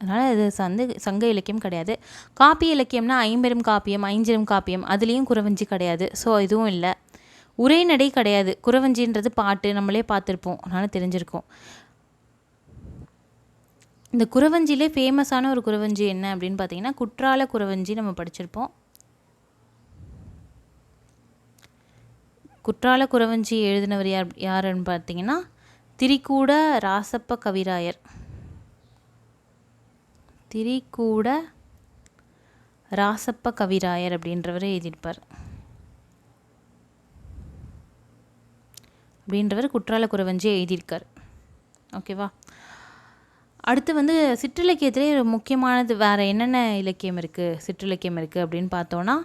அதனால் இது வந்து சங்க இலக்கியம் கிடையாது. காப்பிய இலக்கியம்னா 50 காப்பியம், 5 காப்பியம், அதுலேயும் குறவஞ்சி கிடையாது. ஸோ இதுவும் இல்லை. உரைநடை கிடையாது. குறவஞ்சின்றது பாட்டு, நம்மளே பார்த்துருப்போம், அதனால் தெரிஞ்சிருக்கோம். இந்த குறவஞ்சிலே ஃபேமஸான ஒரு குறவஞ்சி என்ன அப்படின்னு பார்த்தீங்கன்னா குற்றால குறவஞ்சி நம்ம படிச்சிருப்போம். குற்றால குறவஞ்சி எழுதினவர் யாருன்னு பார்த்தீங்கன்னா திரிகூட ராசப்ப கவிராயர். திரிகூட ராசப்ப கவிராயர் அப்படின்றவர் எழுதியிருப்பார். அப்படின்றவர் குற்றால குறவஞ்சி எழுதியிருக்கார். ஓகேவா, அடுத்து வந்து சிற்றிலக்கியத்திலே முக்கியமானது வேறு என்னென்ன இலக்கியம் இருக்குது, சிற்றிலக்கியம் இருக்குது அப்படின்னு பார்த்தோன்னா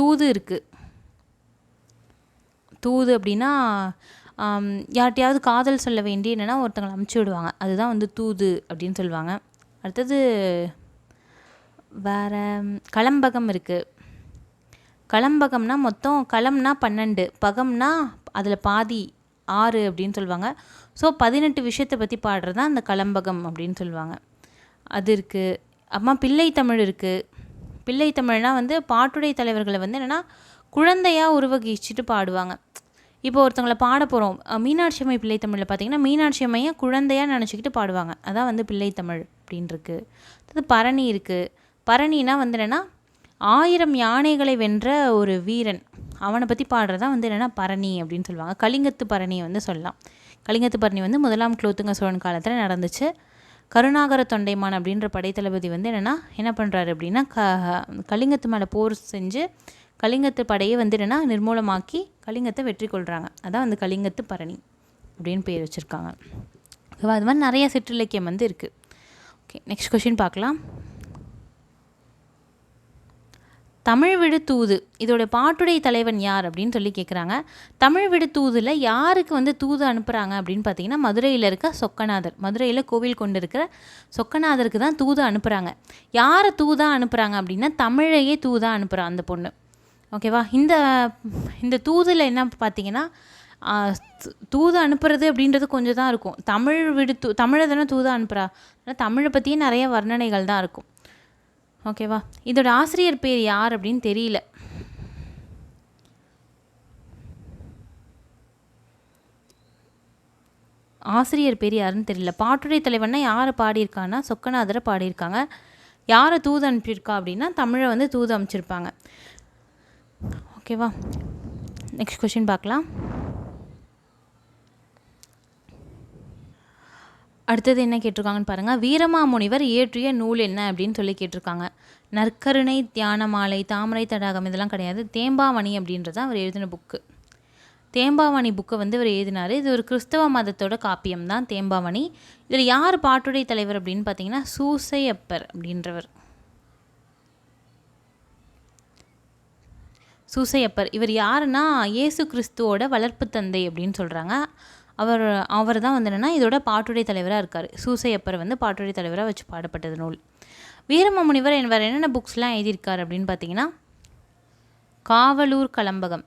தூது இருக்குது. தூது அப்படின்னா யார்கிட்டையாவது காதல் சொல்ல வேண்டி என்னென்னா ஒருத்தங்களை அமுச்சு விடுவாங்க, அதுதான் வந்து தூது அப்படின்னு சொல்லுவாங்க. அடுத்தது வேறு களம்பகம் இருக்குது. களம்பகம்னா மொத்தம் களம்னா 12, பகம்னா அதில் பாதி 6 அப்படின்னு சொல்லுவாங்க. ஸோ 18 விஷயத்தை பற்றி பாடுறது தான் அந்த களம்பகம் அப்படின்னு சொல்லுவாங்க. அது இருக்குது. அப்புறமா பிள்ளை தமிழ் இருக்குது. பிள்ளை தமிழ்னால் வந்து பாட்டுடை தலைவர்களை வந்து என்னென்னா குழந்தையாக உருவகிச்சுட்டு பாடுவாங்க. இப்போ ஒருத்தவங்களை பாட போகிறோம், மீனாட்சி அம்மை பிள்ளை தமிழில் பார்த்திங்கன்னா மீனாட்சி அம்மையை குழந்தையாக நினச்சிக்கிட்டு பாடுவாங்க, அதான் வந்து பிள்ளை தமிழ் அப்படின்ருக்கு. அது பரணி இருக்குது. பரணினா வந்து என்னென்னா 1000 யானைகளை வென்ற ஒரு வீரன், அவனை பற்றி பாடுறதான் வந்து என்னென்னா பரணி அப்படின்னு சொல்லுவாங்க. கலிங்கத்து பரணியை வந்து சொல்லலாம். கலிங்கத்து பரணி வந்து 1ஆம் குலோத்துங்க சோழன் காலத்தில் நடந்துச்சு. கருணாகர தொண்டைமான் அப்படின்ற படைத்தளபதி வந்து என்னென்னா என்ன பண்ணுறாரு அப்படின்னா கலிங்கத்து மேலே போர் செஞ்சு கலிங்கத்து படையை வந்து என்னென்னா நிர்மூலமாக்கி கலிங்கத்தை வெற்றி கொள்கிறாங்க. அதான் வந்து கலிங்கத்து பரணி அப்படின்னு பேர் வச்சுருக்காங்க. ஓகேவா, அது மாதிரி நிறைய சிற்றிலக்கியம் வந்து இருக்குது. ஓகே, நெக்ஸ்ட் கொஷின் பார்க்கலாம். தமிழ் விடு தூது இதோட பாட்டுடை தலைவன் யார் அப்படின்னு சொல்லி கேட்குறாங்க. தமிழ் விடு தூதில் யாருக்கு வந்து தூது அனுப்புகிறாங்க அப்படின்னு பார்த்தீங்கன்னா மதுரையில் இருக்க சொக்கநாதர். மதுரையில் கோவில் கொண்டு இருக்கிற சொக்கநாதருக்கு தான் தூது அனுப்புகிறாங்க. யாரை தூதாக அனுப்புகிறாங்க அப்படின்னா தமிழையே தூதாக அனுப்புகிறான் அந்த பொண்ணு. ஓகேவா, இந்த தூதில் என்ன பார்த்தீங்கன்னா தூது அனுப்புறது அப்படின்றது கொஞ்சம் தான் இருக்கும். தமிழை தானே தூதாக அனுப்புகிறா, ஆனால் தமிழை பற்றியே நிறைய வர்ணனைகள் தான் இருக்கும். ஓகேவா, இதோட ஆசிரியர் பேர் யார் அப்படின்னு தெரியல. ஆசிரியர் பேர் யாருன்னு தெரியல. பாட்டுடை தலைவன்னா யாரை பாடியிருக்காங்கன்னா சொக்கநாதரை பாடியிருக்காங்க. யாரை தூது அனுப்பியிருக்கா அப்படின்னா தமிழை வந்து தூது அனுப்பிச்சிருப்பாங்க. ஓகேவா, நெக்ஸ்ட் கொஷின் பார்க்கலாம். அடுத்தது என்ன கேட்டிருக்காங்கன்னு பாருங்கள். வீரமாமுனிவர் இயற்றிய நூல் என்ன அப்படின்னு சொல்லி கேட்டிருக்காங்க. நற்கருணை, தியானமாலை, தாமரை தடாகம் இதெல்லாம் கிடையாது. தேம்பாவணி அப்படின்றது அவர் எழுதின புக்கு. தேம்பாவணி புக்கை வந்து இவர் எழுதினார். இது ஒரு கிறிஸ்தவ மதத்தோட காப்பியம் தான் தேம்பாவணி. இதில் யார் பாட்டுடை தலைவர் அப்படின்னு பார்த்தீங்கன்னா சூசையப்பர் அப்படின்றவர். சூசையப்பர் இவர் யாருன்னா இயேசு கிறிஸ்துவோட வளர்ப்பு தந்தை அப்படின்னு சொல்கிறாங்க. அவர் தான் வந்து என்னென்னா இதோட பாட்டுடை தலைவராக இருக்கார். சூசையப்பர் வந்து பாட்டுடை தலைவராக வச்சு பாடப்பட்டது நூல். வீரமாமுனிவர் என்பவர் என்னென்ன புக்ஸ்லாம் எழுதியிருக்கார் அப்படின்னு பார்த்தீங்கன்னா காவலூர் கலம்பகம்,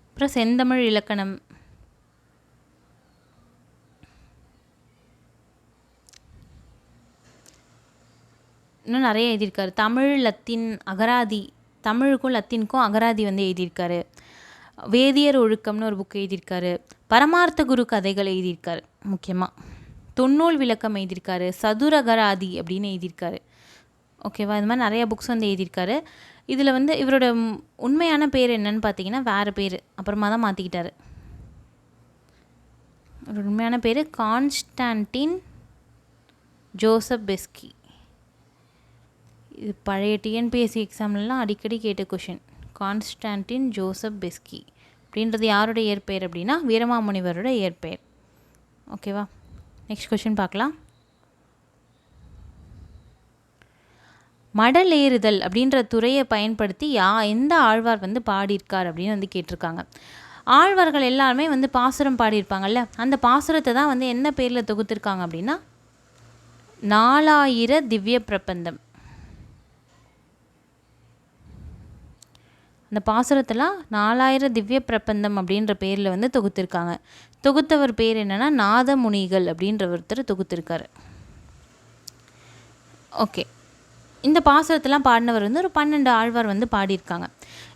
அப்புறம் செந்தமிழ் இலக்கணம், இன்னும் நிறைய எழுதியிருக்காரு. தமிழ், லத்தீன், அகராதி, தமிழுக்கும் லத்தீனுக்கும் அகராதி வந்து எழுதியிருக்காரு. வேதியர் ஒழுக்கம்னு ஒரு புக் எழுதியிருக்காரு. பரமார்த்த குரு கதைகள் எழுதியிருக்காரு. முக்கியமாக தொன்னூல் விளக்கம் எழுதியிருக்காரு. சதுரகராதி அப்படின்னு எழுதியிருக்காரு. ஓகேவா, இது மாதிரி நிறைய புக்ஸ் வந்து எழுதியிருக்காரு. இதில் வந்து இவரோட உண்மையான பேர் என்னன்னு பார்த்தீங்கன்னா வேறு பேர், அப்புறமா தான் மாற்றிக்கிட்டாரு. ஒரு உண்மையான பேர் கான்ஸ்டான்டின் ஜோசப் பெஸ்கி. இது பழைய டிஎன்பிஎஸ்சி எக்ஸாம்லாம் அடிக்கடி கேட்ட கொஷின். கான்ஸ்டான்டின் ஜோசப் பெஸ்கி அப்படின்றது யாரோட இயற்பெயர் அப்படின்னா வீரமாமுனிவரோட இயற்பெயர். ஓகேவா, நெக்ஸ்ட் கொஷின் பார்க்கலாம். மடலேறுதல் அப்படின்ற துறையை பயன்படுத்தி எந்த ஆழ்வார் வந்து பாடியிருக்கார் அப்படின்னு வந்து கேட்டிருக்காங்க. ஆழ்வார்கள் எல்லாருமே வந்து பாசுரம் பாடியிருப்பாங்கல்ல, அந்த பாசுரத்தை தான் வந்து என்ன பேரில் தொகுத்திருக்காங்க அப்படின்னா 4000 திவ்ய பிரபந்தம். அந்த பாசுரத்தெல்லாம் 4000 திவ்ய பிரபந்தம் அப்படின்ற பேரில் வந்து தொகுத்திருக்காங்க. தொகுத்தவர் பேர் என்னென்னா நாதமுனிகள் அப்படின்ற ஒருத்தர் தொகுத்திருக்காரு. ஓகே, இந்த பாசுரத்தெல்லாம் பாடினவர் வந்து ஒரு 12 ஆழ்வார் வந்து பாடியிருக்காங்க.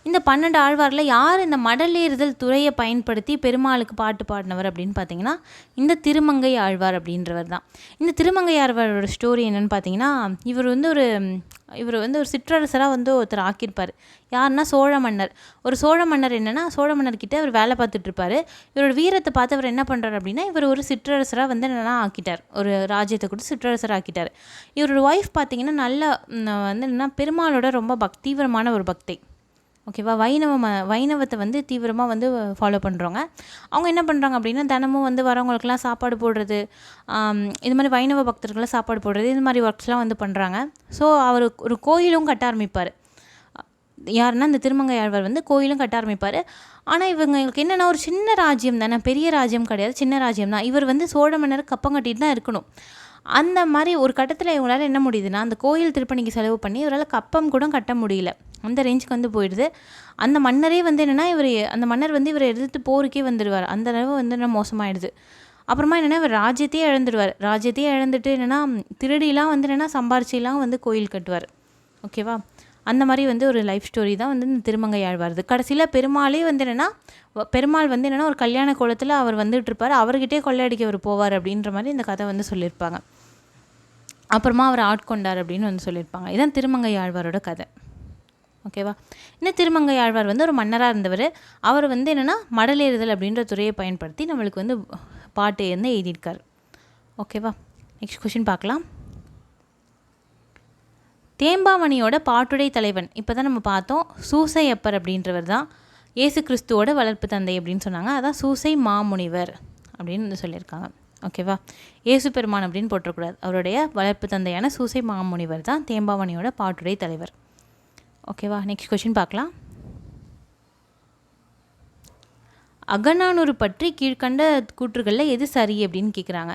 இந்த 12 ஆழ்வாரில் யார் இந்த மடலேறுதல் துறையை பயன்படுத்தி பெருமாளுக்கு பாட்டு பாடினவர் அப்படின்னு பார்த்தீங்கன்னா இந்த திருமங்கை ஆழ்வார் அப்படின்றவர் தான். இந்த திருமங்கை ஆழ்வாரோட ஸ்டோரி என்னென்னு பார்த்தீங்கன்னா இவர் வந்து ஒரு சிற்றரசராக வந்து ஒருத்தர் ஆக்கியிருப்பார். யாருன்னா சோழ மன்னர். ஒரு சோழ மன்னர் என்னென்னா சோழ மன்னர்கிட்ட அவர் வேலை பார்த்துட்ருப்பார். இவரோட வீரத்தை பார்த்து அவர் என்ன பண்ணுறாரு அப்படின்னா இவர் ஒரு சிற்றரசராக வந்து என்னென்னா ஆக்கிட்டார். ஒரு ராஜ்யத்தை கொடுத்து சிற்றரசராக ஆக்கிட்டார். இவரோட ஒய்ஃப் பார்த்தீங்கன்னா நல்ல வந்து என்னென்னா பெருமாளோட ரொம்ப தீவிரமான ஒரு பக்தை. ஓகேவா, வைணவத்தை வந்து தீவிரமாக வந்து ஃபாலோ பண்ணுறவங்க. அவங்க என்ன பண்ணுறாங்க அப்படின்னா தினமும் வந்து வரவங்களுக்கெல்லாம் சாப்பாடு போடுறது, இது மாதிரி வைணவ பக்தர்கள்லாம் சாப்பாடு போடுறது, இது மாதிரி ஒர்க்ஸ்லாம் வந்து பண்ணுறாங்க. ஸோ அவர் ஒரு கோயிலும் கட்ட ஆரம்பிப்பார். யாருன்னா இந்த திருமங்கை ஆழ்வார் வந்து கோயிலும் கட்ட ஆரம்பிப்பார். ஆனால் இவங்களுக்கு என்னென்னா ஒரு சின்ன ராஜ்யம் தானே, பெரிய ராஜ்யம் கிடையாது, சின்ன ராஜ்யம் தான். இவர் வந்து சோழ மன்னருக்கு கப்பம் கட்டிட்டு தான் இருக்கணும். அந்த மாதிரி ஒரு கட்டத்தில் இவங்களால் என்ன முடியுதுன்னா அந்த கோயில் திருப்பணிக்கு செலவு பண்ணி இவரால் கப்பம் கூட கட்ட முடியல. அந்த ரேஞ்சுக்கு வந்து போயிடுது. அந்த மன்னரே வந்து என்னென்னா அந்த மன்னர் வந்து இவரை எதிர்த்து போருக்கே வந்துடுவார். அந்த அளவு வந்து என்ன மோசமாயிடுது. அப்புறமா என்னென்னா இவர் ராஜ்யத்தையே இழந்துடுவார். ராஜ்யத்தையே இழந்துட்டு என்னென்னா திருடிலாம் வந்து என்னென்னா சம்பாரிச்சிலாம் வந்து கோயில் கட்டுவார். ஓகேவா, அந்த மாதிரி வந்து ஒரு லைஃப் ஸ்டோரி தான் வந்து இந்த திருமங்கை ஆழ்வார்து. கடைசியில் பெருமாள் வந்து என்னென்னா ஒரு கல்யாண கோலத்தில் அவர் வந்துட்டு இருப்பார். அவர்கிட்டே கொள்ளையடிக்க அவர் போவார் அப்படின்ற மாதிரி இந்த கதை வந்து சொல்லியிருப்பாங்க. அப்புறமா அவர் ஆட்கொண்டார் அப்படின்னு வந்து சொல்லியிருப்பாங்க. இதுதான் திருமங்கை ஆழ்வாரோட கதை. ஓகேவா, இந்த திருமங்கை ஆழ்வார் வந்து ஒரு மன்னராக இருந்தவர். அவர் வந்து என்னென்னா மடலேறுதல் அப்படின்ற துறையை பயன்படுத்தி நம்மளுக்கு வந்து பாட்டு வந்து எழுதியிருக்கார். ஓகேவா, நெக்ஸ்ட் கொஷின் பார்க்கலாம். தேம்பாவணியோட பாட்டுடை தலைவன் இப்போ தான் நம்ம பார்த்தோம். சூசையப்பர் அப்படின்றவர் தான் இயேசு கிறிஸ்துவோட வளர்ப்பு தந்தை அப்படின்னு சொன்னாங்க. அதான் சூசை மாமுனிவர் அப்படின்னு வந்து சொல்லியிருக்காங்க. ஓகேவா, இயேசு பெருமான் அப்படின்னு போட்டக்கூடாது. அவருடைய வளர்ப்பு தந்தையான சூசை மாமுனிவர் தான் தேம்பாவணியோட பாட்டுடை தலைவர். ஓகேவா, நெக்ஸ்ட் கொஷின் பார்க்கலாம். அகநானூறு பற்றி கீழ்கண்ட கூற்றுகளில் எது சரி அப்படின்னு கேட்குறாங்க.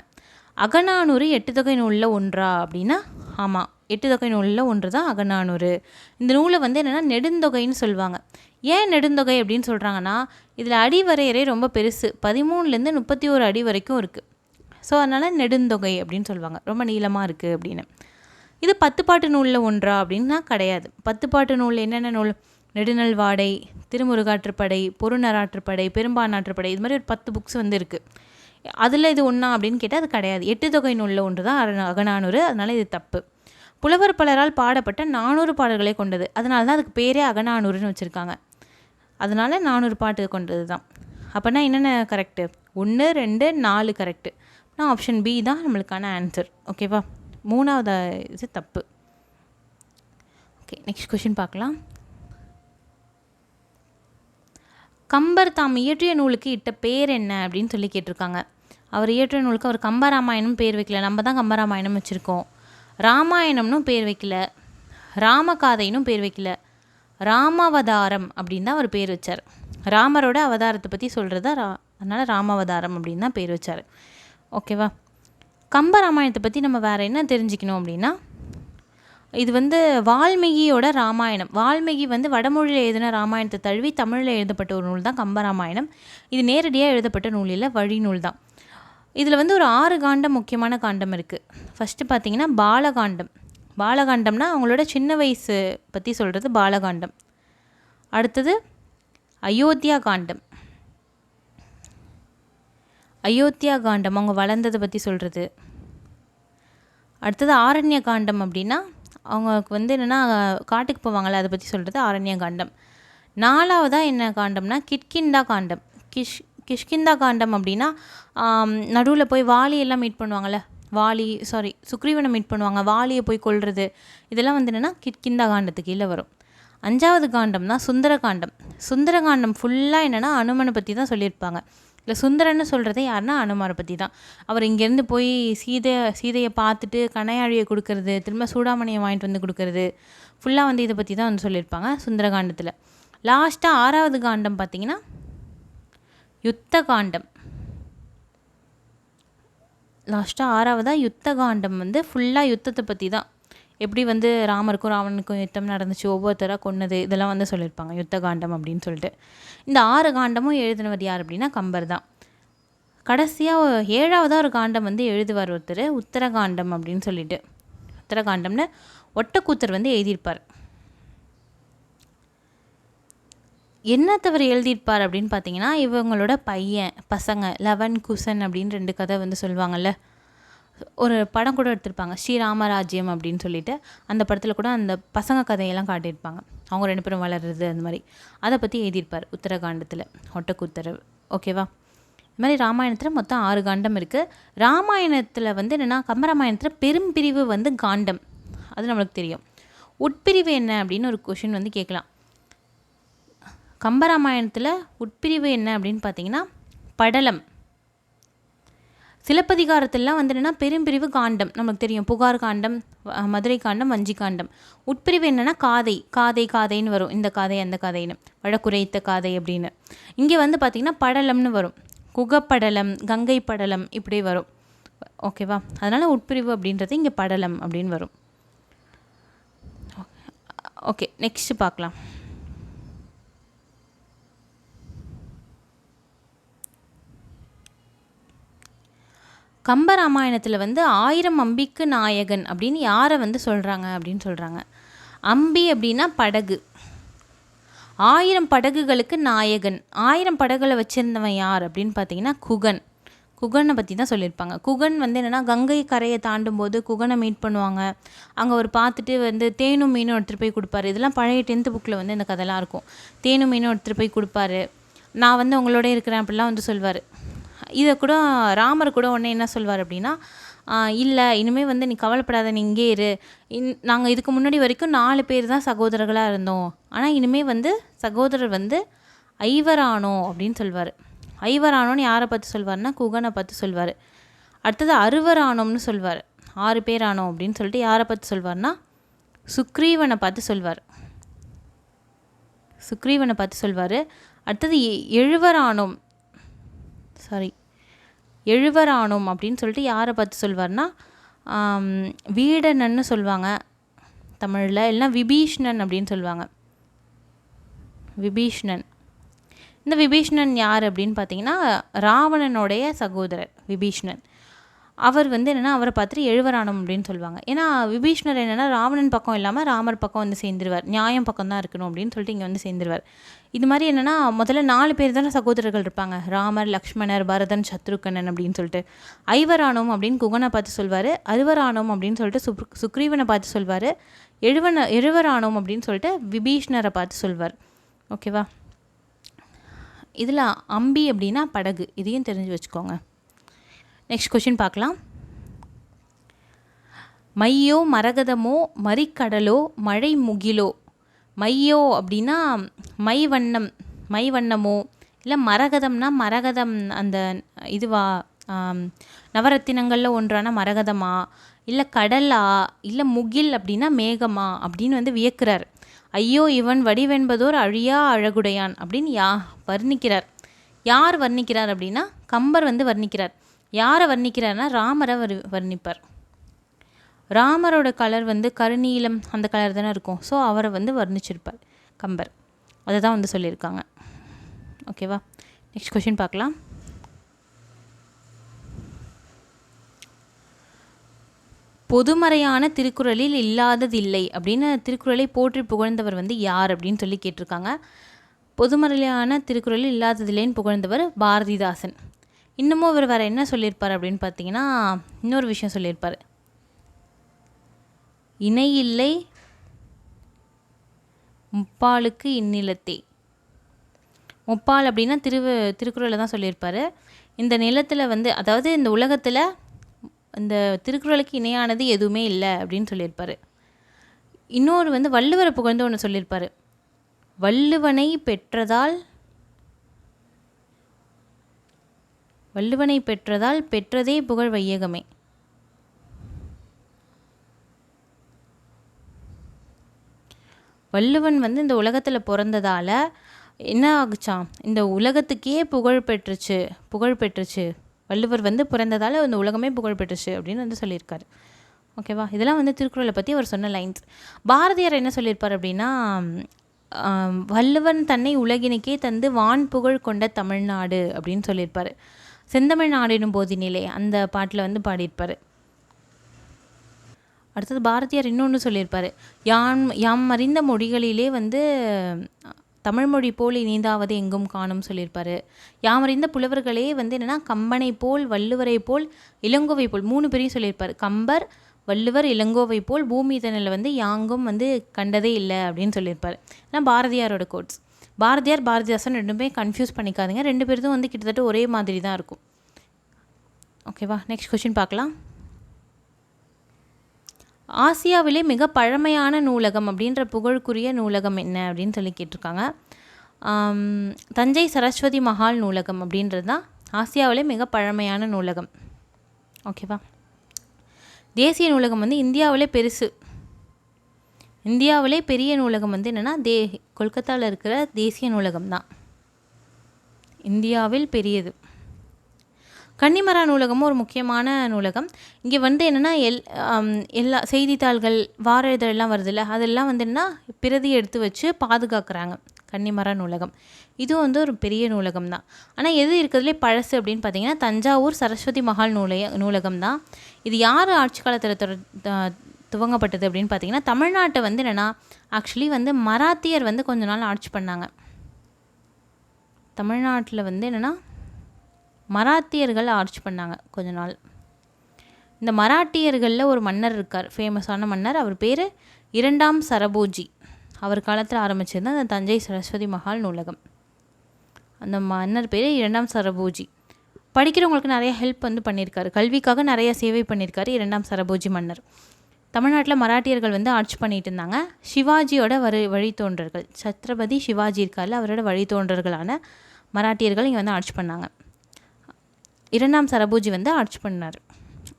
அகநானூறு 8 தொகை நூலில் ஒன்றா அப்படின்னா ஆமாம், 8 தொகை நூலில் ஒன்று தான் அகநானூறு. இந்த நூலை வந்து என்னென்னா நெடுந்தொகைன்னு சொல்லுவாங்க. ஏன் நெடுந்தொகை அப்படின்னு சொல்கிறாங்கன்னா இதில் அடிவரையறை ரொம்ப பெருசு, 13லேருந்து 31 அடி வரைக்கும் இருக்குது. ஸோ அதனால் நெடுந்தொகை அப்படின்னு சொல்லுவாங்க, ரொம்ப நீளமாக இருக்குது அப்படின்னு. இது 10 பாட்டு நூலில் ஒன்றா அப்படின்னா கிடையாது. 10 பாட்டு நூல் என்னென்ன நூல்? நெடுநல் வாடை, திருமுருகாற்றுப்படை, பொருநராற்றுப்படை, பெரும்பானாற்றுப்படை, இது மாதிரி ஒரு 10 புக்ஸ் வந்து இருக்குது. அதில் இது ஒன்றா அப்படின்னு கேட்டால் அது கிடையாது. 8 தொகை நூலில் ஒன்று தான் அகநானூறு. அதனால் இது தப்பு. புலவர் பலரால் பாடப்பட்ட 400 பாடல்களை கொண்டது. அதனால தான் அதுக்கு பேரே அகநானூறுன்னு வச்சுருக்காங்க. அதனால் 400 பாட்டு கொண்டது தான். அப்போனா என்னென்ன கரெக்டு? 1, 2, 4 கரெக்டு. ஆனால் ஆப்ஷன் பி தான் நம்மளுக்கான ஆன்சர். ஓகேவா? 3வது இது தப்பு. ஓகே, நெக்ஸ்ட் கொஷின் பார்க்கலாம். கம்பர் தாம் இயற்றிய நூலுக்கு இட்ட பேர் என்ன அப்படின்னு சொல்லி கேட்டிருக்காங்க. அவர் இயற்றிய நூலுக்கு அவர் கம்பராமாயணம் பேர் வைக்கல. நம்ம தான் கம்பராமாயணம் வச்சுருக்கோம். ராமாயணம்னும் பேர் வைக்கல, ராமகாதைனும் பேர் வைக்கல, ராமாவதாரம் அப்படின்னு தான் அவர் பேர் வச்சார். ராமரோட அவதாரத்தை பற்றி சொல்கிறதா அதனால் ராமாவதாரம் அப்படின்னு தான் பேர் வச்சார். ஓகேவா? கம்பராமாயணத்தை பற்றி நம்ம வேறு என்ன தெரிஞ்சுக்கணும் அப்படின்னா, இது வந்து வால்மீகியோட ராமாயணம். வால்மீகி வந்து வடமொழியில் எழுதின ராமாயணத்தை தழுவி தமிழில் எழுதப்பட்ட ஒரு நூல் தான் கம்பராமாயணம். இது நேரடியாக எழுதப்பட்ட நூல் இல்லை, வழி நூல் தான். இதில் வந்து ஒரு 6 காண்டம் முக்கியமான காண்டம் இருக்குது. ஃபஸ்ட்டு பார்த்திங்கன்னா பாலகாண்டம். பாலகாண்டம்னா அவங்களோட சின்ன வயசு பற்றி சொல்கிறது பாலகாண்டம். அடுத்தது அயோத்தியா காண்டம். அயோத்தியா காண்டம் அவங்க வளர்ந்ததை பற்றி சொல்கிறது. அடுத்தது ஆரண்ய காண்டம் அப்படின்னா அவங்களுக்கு வந்து என்னென்னா காட்டுக்கு போவாங்கள்ல, அதை பற்றி சொல்கிறது ஆரண்ய காண்டம். 4வதாக என்ன காண்டம்னா கிஷ்கிந்தா காண்டம். கிஷ்கிந்தா காண்டம் அப்படின்னா நடுவில் போய் வாலியெல்லாம் மீட் பண்ணுவாங்கள்ல, சுக்ரீவனை மீட் பண்ணுவாங்க, வாலியை போய் கொல்றது, இதெல்லாம் வந்து என்னென்னா கிஷ்கிந்தா காண்டத்துக்கு கீழே வரும். 5வது காண்டம் தான் சுந்தரகாண்டம். சுந்தரகாண்டம் ஃபுல்லாக என்னென்னா அனுமனை பற்றி தான் சொல்லியிருப்பாங்க. இல்லை சுந்தரன்னு சொல்கிறதே யாருன்னா அனுமாரை பற்றி தான். அவர் இங்கேருந்து போய் சீதையை பார்த்துட்டு கணையாழியை கொடுக்கறது, திரும்ப சூடாமணியை வாங்கிட்டு வந்து கொடுக்கறது, ஃபுல்லாக வந்து இதை பற்றி தான் வந்து சொல்லியிருப்பாங்க சுந்தரகாண்டத்தில். லாஸ்ட்டாக 6வது காண்டம் பார்த்திங்கன்னா யுத்த காண்டம். லாஸ்ட்டாக 6வதாக யுத்த காண்டம் வந்து ஃபுல்லாக யுத்தத்தை பற்றி தான். எப்படி வந்து ராமருக்கும் ராவணனுக்கும் யுத்தம் நடந்துச்சு, ஒவ்வொருத்தராக கொன்னது, இதெல்லாம் வந்து சொல்லியிருப்பாங்க யுத்த காண்டம் அப்படின்னு சொல்லிட்டு. இந்த 6 காண்டமும் எழுதினவர் யார் அப்படின்னா கம்பர் தான். கடைசியாக 7வதாக ஒரு காண்டம் வந்து எழுதுவார் ஒருத்தர், உத்தரகாண்டம் அப்படின்னு சொல்லிட்டு. உத்தரகாண்டம்னு ஒட்டக்கூத்தர் வந்து எழுதியிருப்பார். என்ன தவிர எழுதியிருப்பார் அப்படின்னு பார்த்தீங்கன்னா, இவங்களோட பசங்க லவன் குசன் அப்படின்னு 2 கதை வந்து சொல்லுவாங்கள்ல. ஒரு படம் கூட எடுத்திருப்பாங்க, ஸ்ரீராமராஜ்யம் அப்படின்னு சொல்லிட்டு. அந்த படத்தில் கூட அந்த பசங்க கதையெல்லாம் காட்டியிருப்பாங்க, அவங்க 2 பேரும் வளர்றது அந்த மாதிரி. அதை பற்றி எழுதியிருப்பார் உத்தரகாண்டத்தில் ஒட்டக்கூத்தர். ஓகேவா? இது மாதிரி ராமாயணத்தில் மொத்தம் 6 காண்டம் இருக்குது. ராமாயணத்தில் வந்து என்னென்னா கம்பராமாயணத்தில் பெரும்பிரிவு வந்து காண்டம், அது நம்மளுக்கு தெரியும். உட்பிரிவு என்ன அப்படின்னு ஒரு கொஷின் வந்து கேட்கலாம். கம்பராமாயணத்தில் உட்பிரிவு என்ன அப்படின்னு பார்த்தீங்கன்னா படலம். சிலப்பதிகாரத்திலாம் வந்து என்னென்னா பெரும்பிரிவு காண்டம் நமக்கு தெரியும், புகார் காண்டம், மதுரை காண்டம், வஞ்சி காண்டம். உட்பிரிவு என்னென்னா காதைன்னு வரும், இந்த காதை அந்த காதைன்னு, வழக்குரைத்த காதை அப்படின்னு. இங்கே வந்து பார்த்திங்கன்னா படலம்னு வரும், குகப்படலம், கங்கை படலம் இப்படி வரும். ஓகேவா? அதனால் உட்பிரிவு அப்படின்றது இங்கே படலம் அப்படின்னு வரும். ஓகே, நெக்ஸ்ட்டு பார்க்கலாம். கம்பராமாயணத்தில் வந்து 1000 அம்பிக்கு நாயகன் அப்படின்னு யாரை வந்து சொல்கிறாங்க அப்படின்னு சொல்கிறாங்க. அம்பி அப்படின்னா படகு, 1000 படகுகளுக்கு நாயகன். 1000 படகுகளை வச்சுருந்தவன் யார் அப்படின்னு பார்த்தீங்கன்னா குகனை பற்றி தான் சொல்லியிருப்பாங்க. குகன் வந்து என்னென்னா கங்கை கரையை தாண்டும் போது குகனை மீட் பண்ணுவாங்க. அங்கே அவர் பார்த்துட்டு வந்து தேனும் மீனும் எடுத்துகிட்டு போய் கொடுப்பாரு. இதெல்லாம் பழைய 10th புக்கில் வந்து இந்த கதைலாம் இருக்கும். தேனும் மீனும் எடுத்துகிட்டு போய் கொடுப்பாரு, நான் வந்து உங்களோட இருக்கிறேன் அப்படிலாம் வந்து சொல்வார். இதை கூட ராமர் கூட உடனே என்ன சொல்வார் அப்படின்னா, இல்லை இனிமேல் வந்து நீ கவலைப்படாத, நீ இங்கே இரு, நாங்கள் இதுக்கு முன்னாடி வரைக்கும் 4 பேர் தான் சகோதரர்களாக இருந்தோம், ஆனால் இனிமேல் வந்து சகோதரர் வந்து ஐவரானோ அப்படின்னு சொல்வார். ஐவரானோன்னு யாரை பார்த்து சொல்வார்னா குகனை பார்த்து சொல்வார். அடுத்தது அறுவரானோம்னு சொல்வார், 6 பேர் ஆனோம் அப்படின்னு சொல்லிட்டு யாரை பார்த்து சொல்வார்னா சுக்ரீவனை பார்த்து சொல்வார். அடுத்தது எழுவரானோம் அப்படின்னு சொல்லிட்டு யாரை பார்த்து சொல்வார்னா வீடனன்னு சொல்லுவாங்க தமிழில், இல்லைனா விபீஷ்ணன் அப்படின்னு சொல்லுவாங்க. இந்த விபீஷ்ணன் யார் அப்படின்னு பார்த்தீங்கன்னா ராவணனுடைய சகோதரர் விபீஷ்ணன். அவர் வந்து என்னென்னா அவரை பார்த்துட்டு எழுவராணம் அப்படின்னு சொல்லுவாங்க. ஏன்னா விபீஷ்ணர் என்னென்னா ராவணன் பக்கம் இல்லாமல் ராமர் பக்கம் வந்து சேர்ந்துருவார், நியாயம் பக்கம் தான் இருக்கணும் அப்படின்னு சொல்லிட்டு இங்கே வந்து சேர்ந்துருவார். இது மாதிரி என்னென்னா முதல்ல 4 பேர் தானே சகோதரர்கள் இருப்பாங்க, ராமர், லக்ஷ்மணர், பரதன், சத்ருகனன் அப்படின்னு சொல்லிட்டு. ஐவராணம் அப்படின்னு குகனை பார்த்து சொல்வார், அறுவராணம் அப்படின்னு சொல்லிட்டு சுக்ரீவனை பார்த்து சொல்வார், எழுவராணம் அப்படின்னு சொல்லிட்டு விபீஷ்ணரை பார்த்து சொல்வார். ஓகேவா. இதில் அம்பி அப்படின்னா படகு, இதையும் தெரிஞ்சு வச்சுக்கோங்க. நெக்ஸ்ட் கொஷின் பார்க்கலாம். மையோ மரகதமோ மறிக்கடலோ மழை முகிலோ. மையோ அப்படின்னா மை வண்ணமோ, இல்லை மரகதம்னா மரகதம் அந்த இதுவா நவரத்தினங்களில் ஒன்றான மரகதமா, இல்லை கடலா, இல்லை முகில் அப்படின்னா மேகமா அப்படின்னு வந்து வியக்கிறார். ஐயோ இவன் வடிவென்பதோர் அழியா அழகுடையான் அப்படின்னு வர்ணிக்கிறார். யார் வர்ணிக்கிறார் அப்படின்னா கம்பர் வந்து வர்ணிக்கிறார். யாரை வர்ணிக்கிறார்னா ராமரை வர்ணிப்பார். ராமரோட கலர் வந்து கருநீலம் அந்த கலர் தானே இருக்கும். ஸோ அவரை வந்து வர்ணிச்சிருப்பார் கம்பர். அதை தான் வந்து சொல்லியிருக்காங்க. ஓகேவா. நெக்ஸ்ட் கொஷின் பார்க்கலாம். பொதுமறையான திருக்குறளில் இல்லாததில்லை அப்படின்னு திருக்குறளை போற்றி புகழ்ந்தவர் வந்து யார் அப்படின்னு சொல்லி கேட்டிருக்காங்க. பொதுமறையான திருக்குறளில் இல்லாததில்லைன்னு புகழ்ந்தவர் பாரதிதாசன். இன்னமும் அவர் வேறு என்ன சொல்லியிருப்பார் அப்படின்னு பார்த்தீங்கன்னா இன்னொரு விஷயம் சொல்லியிருப்பார். இணையில்லை முப்பாலுக்கு இந்நிலத்தே. முப்பால் அப்படின்னா திருக்குறளை தான் சொல்லியிருப்பார். இந்த நிலத்தில் வந்து அதாவது இந்த உலகத்தில் இந்த திருக்குறளுக்கு இணையானது எதுவுமே இல்லை அப்படின்னு சொல்லியிருப்பார். இன்னொரு வந்து வள்ளுவரை புகழ்ந்து ஒன்று சொல்லியிருப்பார். வள்ளுவனை பெற்றதால் பெற்றதே புகழ் வையகமே. வள்ளுவன் வந்து இந்த உலகத்தில் பிறந்ததால் என்ன ஆகுச்சான், இந்த உலகத்துக்கே புகழ் பெற்றுச்சு. வள்ளுவர் வந்து பிறந்ததால் இந்த உலகமே புகழ் பெற்றுச்சு அப்படின்னு வந்து சொல்லியிருக்காரு. ஓகேவா. இதெல்லாம் வந்து திருக்குறளை பற்றி அவர் சொன்ன லைன்ஸ். பாரதியார் என்ன சொல்லியிருப்பார் அப்படின்னா வள்ளுவன் தன்னை உலகினுக்கே தந்து வான் புகழ் கொண்ட தமிழ்நாடு அப்படின்னு சொல்லியிருப்பார். செந்தமிழ் நாடினும் போதினிலே அந்த பாட்டில் வந்து பாடியிருப்பார். அடுத்தது பாரதியார் இன்னொன்று சொல்லியிருப்பார். யாம் அறிந்த மொழிகளிலே வந்து தமிழ்மொழி போல் இணைந்தாவது எங்கும் காணும் சொல்லியிருப்பார். யாம் அறிந்த புலவர்களே வந்து என்னென்னா கம்பனை போல், வள்ளுவரை போல், இளங்கோவை போல் 3 பேரையும் சொல்லியிருப்பார். கம்பர், வள்ளுவர், இளங்கோவை போல் பூமி இதனில் வந்து யாங்கும் வந்து கண்டதே இல்லை அப்படின்னு சொல்லியிருப்பார். ஏன்னா பாரதியாரோட கோட்ஸ். பாரதிதாசன் ரெண்டுமே கன்ஃபியூஸ் பண்ணிக்காதீங்க, 2 பேரும் வந்து கிட்டத்தட்ட ஒரே மாதிரி தான் இருக்கும். ஓகேவா. நெக்ஸ்ட் கொஷின் பார்க்கலாம். ஆசியாவிலே மிக பழமையான நூலகம் அப்படின்ற புகழுக்குரிய நூலகம் என்ன அப்படின்னு சொல்லி கேட்டிருக்காங்க. தஞ்சை சரஸ்வதி மஹால் நூலகம் அப்படின்றது தான் ஆசியாவிலே மிக பழமையான நூலகம். ஓகேவா. தேசிய நூலகம் வந்து இந்தியாவிலே பெரிய நூலகம் வந்து என்னென்னா கொல்கத்தாவில் இருக்கிற தேசிய நூலகம் தான் இந்தியாவில் பெரியது. கன்னிமரா நூலகமும் ஒரு முக்கியமான நூலகம். இங்கே வந்து என்னென்னா எல்லா செய்தித்தாள்கள், வார இதழெல்லாம் வருதுல்ல, அதெல்லாம் வந்து என்ன பிரதி எடுத்து வச்சு பாதுகாக்கிறாங்க. கன்னிமரா நூலகம் இதுவும் வந்து ஒரு பெரிய நூலகம் தான். ஆனால் எது இருக்கிறதுலே பழசு அப்படின்னு பார்த்தீங்கன்னா தஞ்சாவூர் சரஸ்வதி மஹால் நூலகம் தான். இது யார் ஆட்சி காலத்தில் துவங்கப்பட்டது அப்படின்னு பார்த்தீங்கன்னா தமிழ்நாட்டை வந்து என்னென்னா ஆக்சுவலி வந்து மராத்தியர் வந்து கொஞ்ச நாள் ஆட்சி பண்ணாங்க. தமிழ்நாட்டில் வந்து என்னென்னா மராத்தியர்கள் ஆட்சி பண்ணாங்க கொஞ்ச நாள். இந்த மராட்டியர்களில் ஒரு மன்னர் இருக்கார், ஃபேமஸான மன்னர். அவர் பேர் 2ஆம் சரபோஜி. அவர் காலத்தில் ஆரம்பிச்சது அந்த தஞ்சை சரஸ்வதி மஹால் நூலகம். அந்த மன்னர் பேர் 2ஆம் சரபோஜி. படிக்கிறவங்களுக்கு நிறைய ஹெல்ப் வந்து பண்ணியிருக்காரு, கல்விக்காக நிறைய சேவை பண்ணியிருக்காரு 2ஆம் சரபோஜி மன்னர். தமிழ்நாட்டில் மராட்டியர்கள் வந்து ஆட்சி பண்ணிகிட்டு இருந்தாங்க. சிவாஜியோட வழித்தோன்றர்கள், சத்ரபதி சிவாஜி இருக்கார்ல, அவரோட வழித்தோன்றர்களான மராட்டியர்கள் இங்கே வந்து ஆட்சி பண்ணாங்க. 2ஆம் சரபோஜி வந்து ஆட்சி பண்ணார்.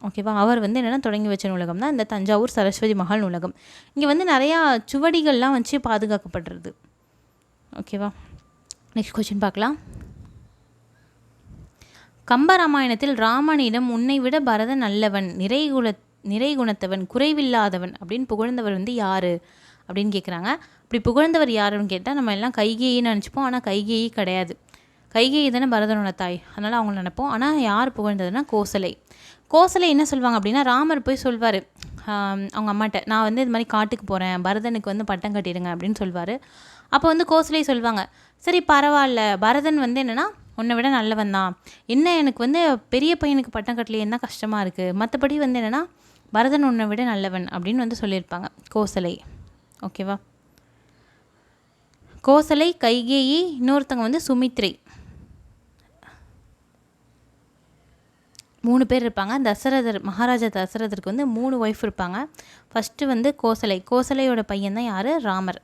ஓகேவா. அவர் வந்து என்னென்னா தொடங்கி வச்ச நூலகம் தான் இந்த தஞ்சாவூர் சரஸ்வதி மஹால் நூலகம். இங்கே வந்து நிறையா சுவடிகள்லாம் வச்சு பாதுகாக்கப்படுறது. ஓகேவா. நெக்ஸ்ட் கொஸ்டின் பார்க்கலாம். கம்பராமாயணத்தில் ராமனிடம் உன்னை விட பரதன் நல்லவன், நிறைகுணத்தவன், குறைவில்லாதவன் அப்படின்னு புகழ்ந்தவர் வந்து யார் அப்படின்னு கேட்குறாங்க. அப்படி புகழ்ந்தவர் யாருன்னு கேட்டால் நம்ம எல்லாம் கைகேயின்னு நினச்சிப்போம். ஆனால் கைகேயி கிடையாது. கைகேயி தானே பரதனோட தாய், அதனால் அவங்கள நினைப்போம். ஆனால் யார் புகழ்ந்ததுன்னா கோசலை. கோசலை என்ன சொல்லுவாங்க அப்படின்னா, ராமர் போய் சொல்வார் அவங்க அம்மாட்ட, நான் வந்து இது மாதிரி காட்டுக்கு போகிறேன், பரதனுக்கு வந்து பட்டம் கட்டிடுங்க அப்படின்னு சொல்வார். அப்போ வந்து கோசலை சொல்லுவாங்க, சரி பரவாயில்ல, பரதன் வந்து என்னென்னா உன்னை விட நல்லவன் தான், என்ன எனக்கு வந்து பெரிய பையனுக்கு பட்டம் கட்டலையே தான் கஷ்டமாக இருக்குது, மற்றபடி வந்து என்னென்னா பரதன் உன்னை விட நல்லவன் அப்படின்னு வந்து சொல்லியிருப்பாங்க கோசலை. ஓகேவா. கோசலை, கைகேயி, இன்னொருத்தங்க வந்து சுமித்ரை, 3 பேர் இருப்பாங்க. தசரதர், மகாராஜா தசரதருக்கு வந்து 3 ஒய்ஃப் இருப்பாங்க. ஃபஸ்ட்டு வந்து கோசலை, கோசலையோட பையன் தான் யார், ராமர்.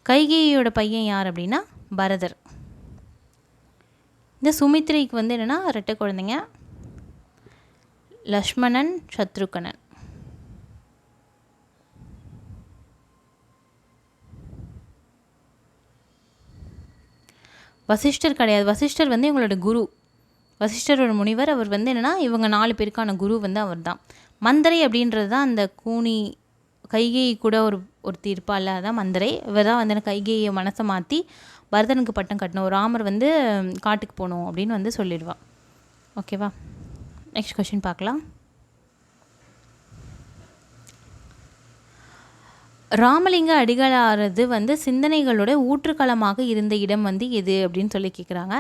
கைகேயியோட பையன் யார் அப்படின்னா பரதர். இந்த சுமித்ரைக்கு வந்து என்னென்னா 2 குழந்தைங்க, லக்ஷ்மணன், சத்ருகனன். வசிஷ்டர் கிடையாது, வசிஷ்டர் வந்து இவங்களோட குரு, வசிஷ்டர் ஒரு முனிவர். அவர் வந்து என்னென்னா இவங்க 4 பேருக்கான குரு வந்து அவர் தான். மந்தரை அப்படின்றது தான் அந்த கூனி கைகேயி கூட ஒருத்தி இருப்பாள், அதான் மந்தரை. இவர் தான் வந்து கைகேயை மனசை மாற்றி பரதனுக்கு பட்டம் கட்டணும், ராமர் வந்து காட்டுக்கு போகணும் அப்படின்னு வந்து சொல்லிடுவாள். ஓகேவா. நெக்ஸ்ட் கொஷின் பார்க்கலாம். ராமலிங்க அடிகளாரது வந்து சிந்தனைகளோட ஊற்றுக்களமாக இருந்த இடம் வந்து எது அப்படின்னு சொல்லி கேட்குறாங்க.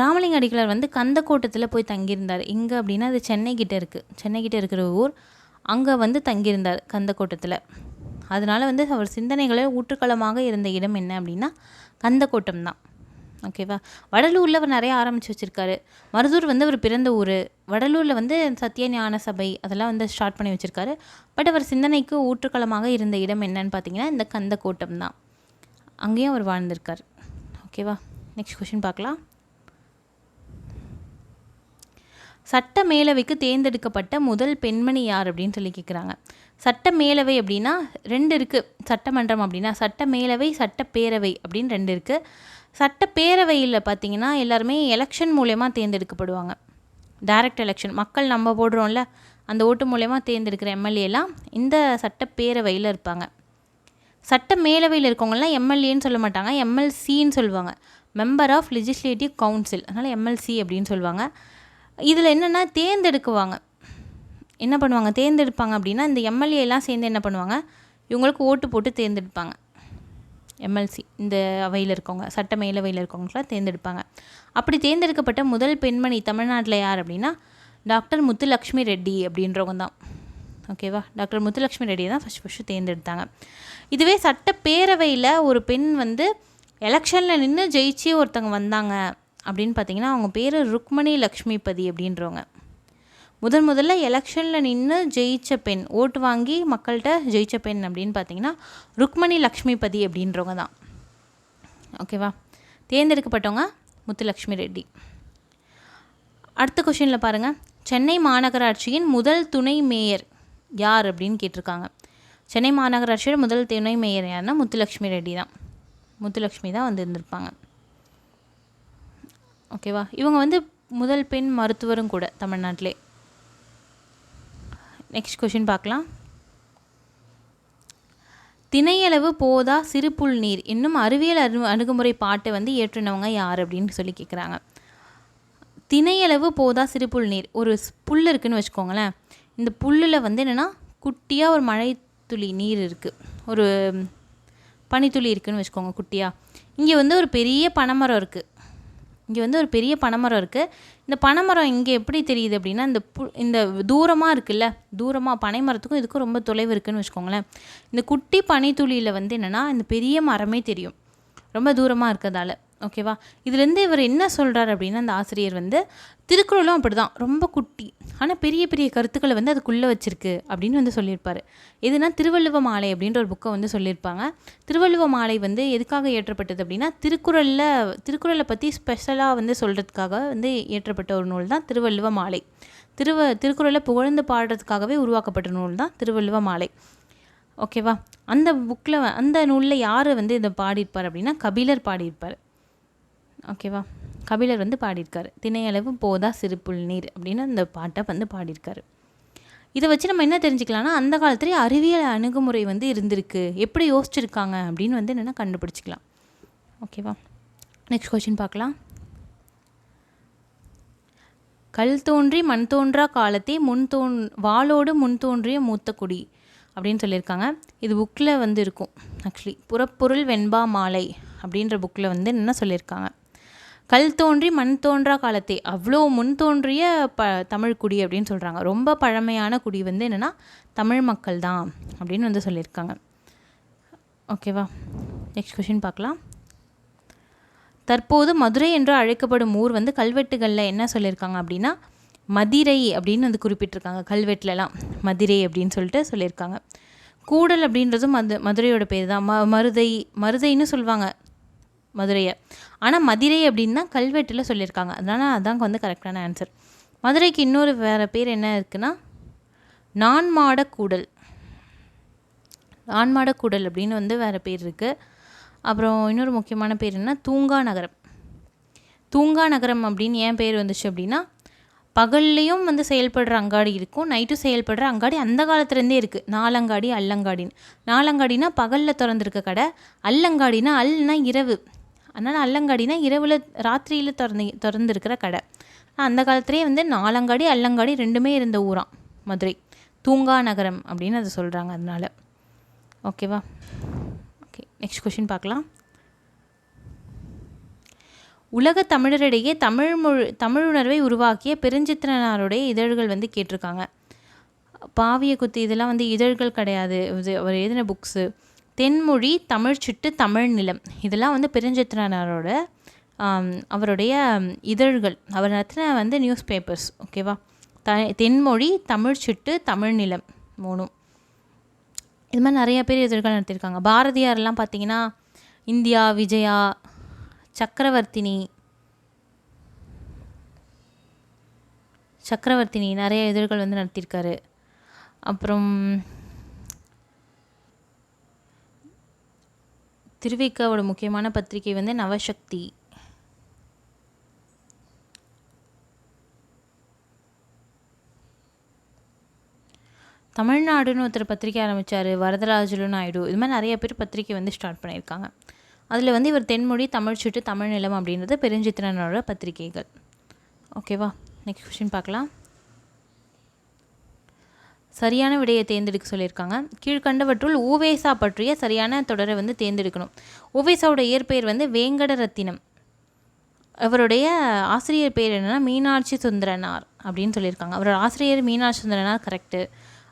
ராமலிங்க அடிகளார் வந்து கந்தக்கோட்டத்தில் போய் தங்கியிருந்தார். எங்கே அப்படின்னா அது சென்னைக்கிட்ட இருக்குது, சென்னைக்கிட்ட இருக்கிற ஊர், அங்கே வந்து தங்கியிருந்தார் கந்தக்கோட்டத்தில். அதனால் வந்து அவர் சிந்தனைகளை ஊற்றுக்களமாக இருந்த இடம் என்ன அப்படின்னா கந்தக்கோட்டம் தான். ஓகேவா. வடலூரில் அவர் நிறைய ஆரம்பித்து வச்சுருக்காரு. மருதூர் வந்து அவர் பிறந்த ஊர். வடலூரில் வந்து சத்திய ஞான சபை அதெல்லாம் வந்து ஸ்டார்ட் பண்ணி வச்சுருக்காரு. பட் அவர் சிந்தனைக்கு ஊற்றுக்களமாக இருந்த இடம் என்னன்னு பார்த்தீங்கன்னா இந்த கந்தக்கோட்டம் தான். அங்கேயும் அவர் வாழ்ந்திருக்கார். ஓகேவா. நெக்ஸ்ட் கொஷின் பார்க்கலாம். சட்ட மேலவைக்கு தேர்ந்தெடுக்கப்பட்ட முதல் பெண்மணி யார் அப்படின்னு சொல்லி கேட்குறாங்க. சட்ட மேலவை அப்படின்னா 2 இருக்குது. சட்டமன்றம் அப்படின்னா சட்ட மேலவை, சட்டப்பேரவை அப்படின்னு 2 இருக்குது. சட்டப்பேரவையில் பார்த்திங்கன்னா எல்லாருமே எலெக்ஷன் மூலயமா தேர்ந்தெடுக்கப்படுவாங்க. டைரக்ட் எலெக்ஷன், மக்கள் நம்ம போடுறோம்ல அந்த ஓட்டு மூலயமா தேர்ந்தெடுக்கிற எம்எல்ஏலாம் இந்த சட்டப்பேரவையில் இருப்பாங்க. சட்ட மேலவையில் இருக்கவங்கலாம் எம்எல்ஏன்னு சொல்ல மாட்டாங்க, எம்எல்சின்னு சொல்லுவாங்க, மெம்பர் ஆஃப் லெஜிஸ்லேட்டிவ் கவுன்சில், அதனால் எம்எல்சி அப்படின்னு சொல்லுவாங்க. இதில் என்னென்னா தேர்ந்தெடுக்குவாங்க, என்ன பண்ணுவாங்க, தேர்ந்தெடுப்பாங்க அப்படின்னா இந்த எம்எல்ஏலாம் சேர்ந்து என்ன பண்ணுவாங்க, இவங்களுக்கு ஓட்டு போட்டு தேர்ந்தெடுப்பாங்க. எம்எல்சி இந்த அவையில் இருக்கவங்க, சட்ட மேலவையில் இருக்கவங்களாம் தேர்ந்தெடுப்பாங்க. அப்படி தேர்ந்தெடுக்கப்பட்ட முதல் பெண்மணி தமிழ்நாட்டில் யார் அப்படின்னா டாக்டர் முத்துலக்ஷ்மி ரெட்டி அப்படின்றவங்க தான். ஓகேவா. டாக்டர் முத்துலக்ஷ்மி ரெட்டியை தான் ஃபஸ்ட்டு தேர்ந்தெடுத்தாங்க. இதுவே சட்டப்பேரவையில் ஒரு பெண் வந்து எலெக்ஷனில் நின்று ஜெயிச்சு ஒருத்தவங்க வந்தாங்க அப்படின்னு பார்த்தீங்கன்னா அவங்க பேர் ருக்மணி லக்ஷ்மிபதி அப்படின்றவங்க. முதல்ல எலெக்ஷனில் நின்று ஜெயித்த பெண், ஓட்டு வாங்கி மக்கள்கிட்ட ஜெயித்த பெண் அப்படின்னு பார்த்தீங்கன்னா ருக்மணி லக்ஷ்மிபதி அப்படின்றவங்க தான். ஓகேவா. தேர்ந்தெடுக்கப்பட்டவங்க முத்துலக்ஷ்மி ரெட்டி. அடுத்த கொஷினில் பாருங்கள். சென்னை மாநகராட்சியின் முதல் துணை மேயர் யார் அப்படின்னு கேட்டிருக்காங்க. சென்னை மாநகராட்சியோட முதல் துணை மேயர் யாருன்னா முத்துலக்ஷ்மி ரெட்டி தான். முத்துலக்ஷ்மி தான் வந்து இருந்திருப்பாங்க. ஓகேவா. இவங்க வந்து முதல் பெண் மருத்துவரும் கூட தமிழ்நாட்டிலே. நெக்ஸ்ட் கொஷின் பார்க்கலாம். திணையளவு போதா சிறுபுல் நீர் என்னும் அறிவியல் அணுகுமுறை பாட்டை வந்து இயற்றினவங்க யார் அப்படின்னு சொல்லி கேட்குறாங்க. திணையளவு போதா சிறுபுல் நீர், ஒரு புல் இருக்குதுன்னு வச்சுக்கோங்களேன். இந்த புல்லில் வந்து என்னென்னா குட்டியாக ஒரு மழை துளி நீர் இருக்குது, ஒரு பனித்துளி இருக்குதுன்னு வச்சுக்கோங்க குட்டியாக. இங்கே வந்து ஒரு பெரிய பனைமரம் இருக்குது, இந்த பனைமரம் இங்கே எப்படி தெரியுது அப்படின்னா இந்த தூரமாக இருக்குல்ல, தூரமாக பனைமரத்துக்கும் இதுக்கும் ரொம்ப தொலைவு இருக்குதுன்னு வச்சுக்கோங்களேன். இந்த குட்டி பனித்துளியில் வந்து என்னென்னா இந்த பெரிய மரமே தெரியும், ரொம்ப தூரமாக இருக்கிறதால. ஓகேவா. இதுலேருந்து இவர் என்ன சொல்கிறார் அப்படின்னா அந்த ஆசிரியர் வந்து திருக்குறளும் அப்படி தான், ரொம்ப குட்டி ஆனால் பெரிய பெரிய கருத்துக்களை வந்து அதுக்குள்ளே வச்சுருக்கு அப்படின்னு வந்து சொல்லியிருப்பார். எதுனா திருவள்ளுவ மாலை அப்படின்ற ஒரு புக்கை வந்து சொல்லியிருப்பாங்க. திருவள்ளுவ மாலை வந்து எதுக்காக இயற்றப்பட்டது அப்படின்னா திருக்குறளை பற்றி ஸ்பெஷலாக வந்து சொல்கிறதுக்காக வந்து இயற்றப்பட்ட ஒரு நூல் தான் திருவள்ளுவ மாலை. திருக்குறளை புகழ்ந்து பாடுறதுக்காகவே உருவாக்கப்பட்ட நூல் தான் திருவள்ளுவ மாலை. ஓகேவா. அந்த புக்கில் அந்த நூலில் யார் வந்து இதை பாடியிருப்பார் அப்படின்னா கபிலர் பாடியிருப்பார். ஓகேவா. கபிலர் வந்து பாடியிருக்காரு. திணையளவு போதா சிறுபுல் நீர் அப்படின்னு அந்த பாட்டை வந்து பாடியிருக்காரு. இதை வச்சு நம்ம என்ன தெரிஞ்சுக்கலாம்னா அந்த காலத்துலேயே அறிவியல் அணுகுமுறை வந்து இருந்திருக்கு, எப்படி யோசிச்சிருக்காங்க அப்படின்னு வந்து என்னென்னா கண்டுபிடிச்சிக்கலாம். ஓகேவா. நெக்ஸ்ட் கொஷின் பார்க்கலாம். கல் தோன்றி மண் தோன்றா காலத்தை வாளோடு முன் தோன்றிய மூத்த குடி அப்படின்னு சொல்லியிருக்காங்க. இது புக்கில் வந்து இருக்கும். ஆக்சுவலி புறப்பொருள் வெண்பா மாலை அப்படின்ற புக்கில் வந்து என்ன சொல்லியிருக்காங்க, கல் தோன்றி மண் தோன்றா காலத்தை, அவ்வளோ முன் தோன்றிய தமிழ் குடி அப்படின்னு சொல்கிறாங்க. ரொம்ப பழமையான குடி வந்து என்னென்னா தமிழ் மக்கள் தான் அப்படின்னு வந்து சொல்லியிருக்காங்க. ஓகேவா. நெக்ஸ்ட் கொஷின் பார்க்கலாம். தற்போது மதுரை என்று அழைக்கப்படும் ஊர் வந்து கல்வெட்டுகளில் என்ன சொல்லியிருக்காங்க அப்படின்னா மதிரை அப்படின்னு வந்து குறிப்பிட்டிருக்காங்க. கல்வெட்டுலலாம் மதிரை அப்படின்னு சொல்லிட்டு சொல்லியிருக்காங்க. கூடல் அப்படின்றதும் மதுரையோட பேர் தான். மருதைன்னு சொல்லுவாங்க மதுரையை. ஆனால் மதிரை அப்படின்னு தான் கல்வெட்டில் சொல்லியிருக்காங்க. அதனால் அதாங்க வந்து கரெக்டான ஆன்சர். மதுரைக்கு இன்னொரு வேறு பேர் என்ன இருக்குன்னா நான்மாடக்கூடல். நான்மாடக்கூடல் அப்படின்னு வந்து வேறு பேர் இருக்குது. அப்புறம் இன்னொரு முக்கியமான பேர் என்ன, தூங்கா நகரம். தூங்கா நகரம் அப்படின்னு ஏன் பேர் வந்துச்சு அப்படின்னா பகல்லையும் வந்து செயல்படுற அங்காடி இருக்கும், நைட்டும் செயல்படுற அங்காடி அந்த காலத்துலேருந்தே இருக்குது. நாலங்காடி அல்லங்காடின்னு. நாலங்காடினா பகலில் திறந்துருக்க கடை, அல்லங்காடினா அல்னா இரவு. அதனால் அல்லங்காடினா இரவில் ராத்திரியில் திறந்துருக்கிற கடை. அந்த காலத்துலேயே வந்து நாலங்காடி அல்லங்காடி ரெண்டுமே இருந்த ஊராம் மதுரை. தூங்கா நகரம் அப்படின்னு அதை சொல்கிறாங்க. அதனால் ஓகேவா. ஓகே, நெக்ஸ்ட் கொஷின் பார்க்கலாம். உலக தமிழரிடையே தமிழுணர்வை உருவாக்கிய பெருஞ்சித்திரனாருடைய இதழ்கள் வந்து கேட்டிருக்காங்க. பாவிய குத்து இதெல்லாம் வந்து இதழ்கள் கிடையாது, இது அவர் எழுதின புக்ஸு. தென்மொழி, தமிழ்ச்சிட்டு, தமிழ் நிலம் இதெல்லாம் வந்து பெருஞ்சித்திரனாரோட அவருடைய இதழ்கள். அவர் நடத்தின வந்து நியூஸ் பேப்பர்ஸ். ஓகேவா. தென்மொழி, தமிழ்ச்சிட்டு, தமிழ் நிலம் மூணும். இது மாதிரி நிறைய பேர் இதழ்கள் நடத்தியிருக்காங்க. பாரதியார்லாம் பார்த்திங்கன்னா இந்தியா, விஜயா, சக்கரவர்த்தினி நிறைய இதழ்கள் வந்து நடத்தியிருக்காரு. அப்புறம் திருவிக்காவோட முக்கியமான பத்திரிகை வந்து நவசக்தி. தமிழ்நாடுன்னு ஒருத்தர் பத்திரிக்கை ஆரம்பித்தார், வரதராஜலு நாயுடு. இது மாதிரி நிறைய பேர் பத்திரிக்கை வந்து ஸ்டார்ட் பண்ணியிருக்காங்க. அதில் வந்து இவர் தென்மொழி, தமிழ்ச்சிட்டு, தமிழ் நிலம் அப்படின்றது பெருஞ்சித்திரனோட பத்திரிகைகள். ஓகேவா. நெக்ஸ்ட் கொஸ்டின் பார்க்கலாம். சரியான விடையை தேர்ந்தெடுக்க சொல்லியிருக்காங்க. கீழ்கண்டவற்றுள் ஊவேசா பற்றிய சரியான தொடரை வந்து தேர்ந்தெடுக்கணும். ஊவேசாவோட இயற்பெயர் வந்து வேங்கடரத்தினம். அவருடைய ஆசிரியர் பேர் என்னென்னா மீனாட்சி சுந்தரனார் அப்படின்னு சொல்லியிருக்காங்க. அவரோட ஆசிரியர் மீனாட்சி சுந்தரனார் கரெக்டு.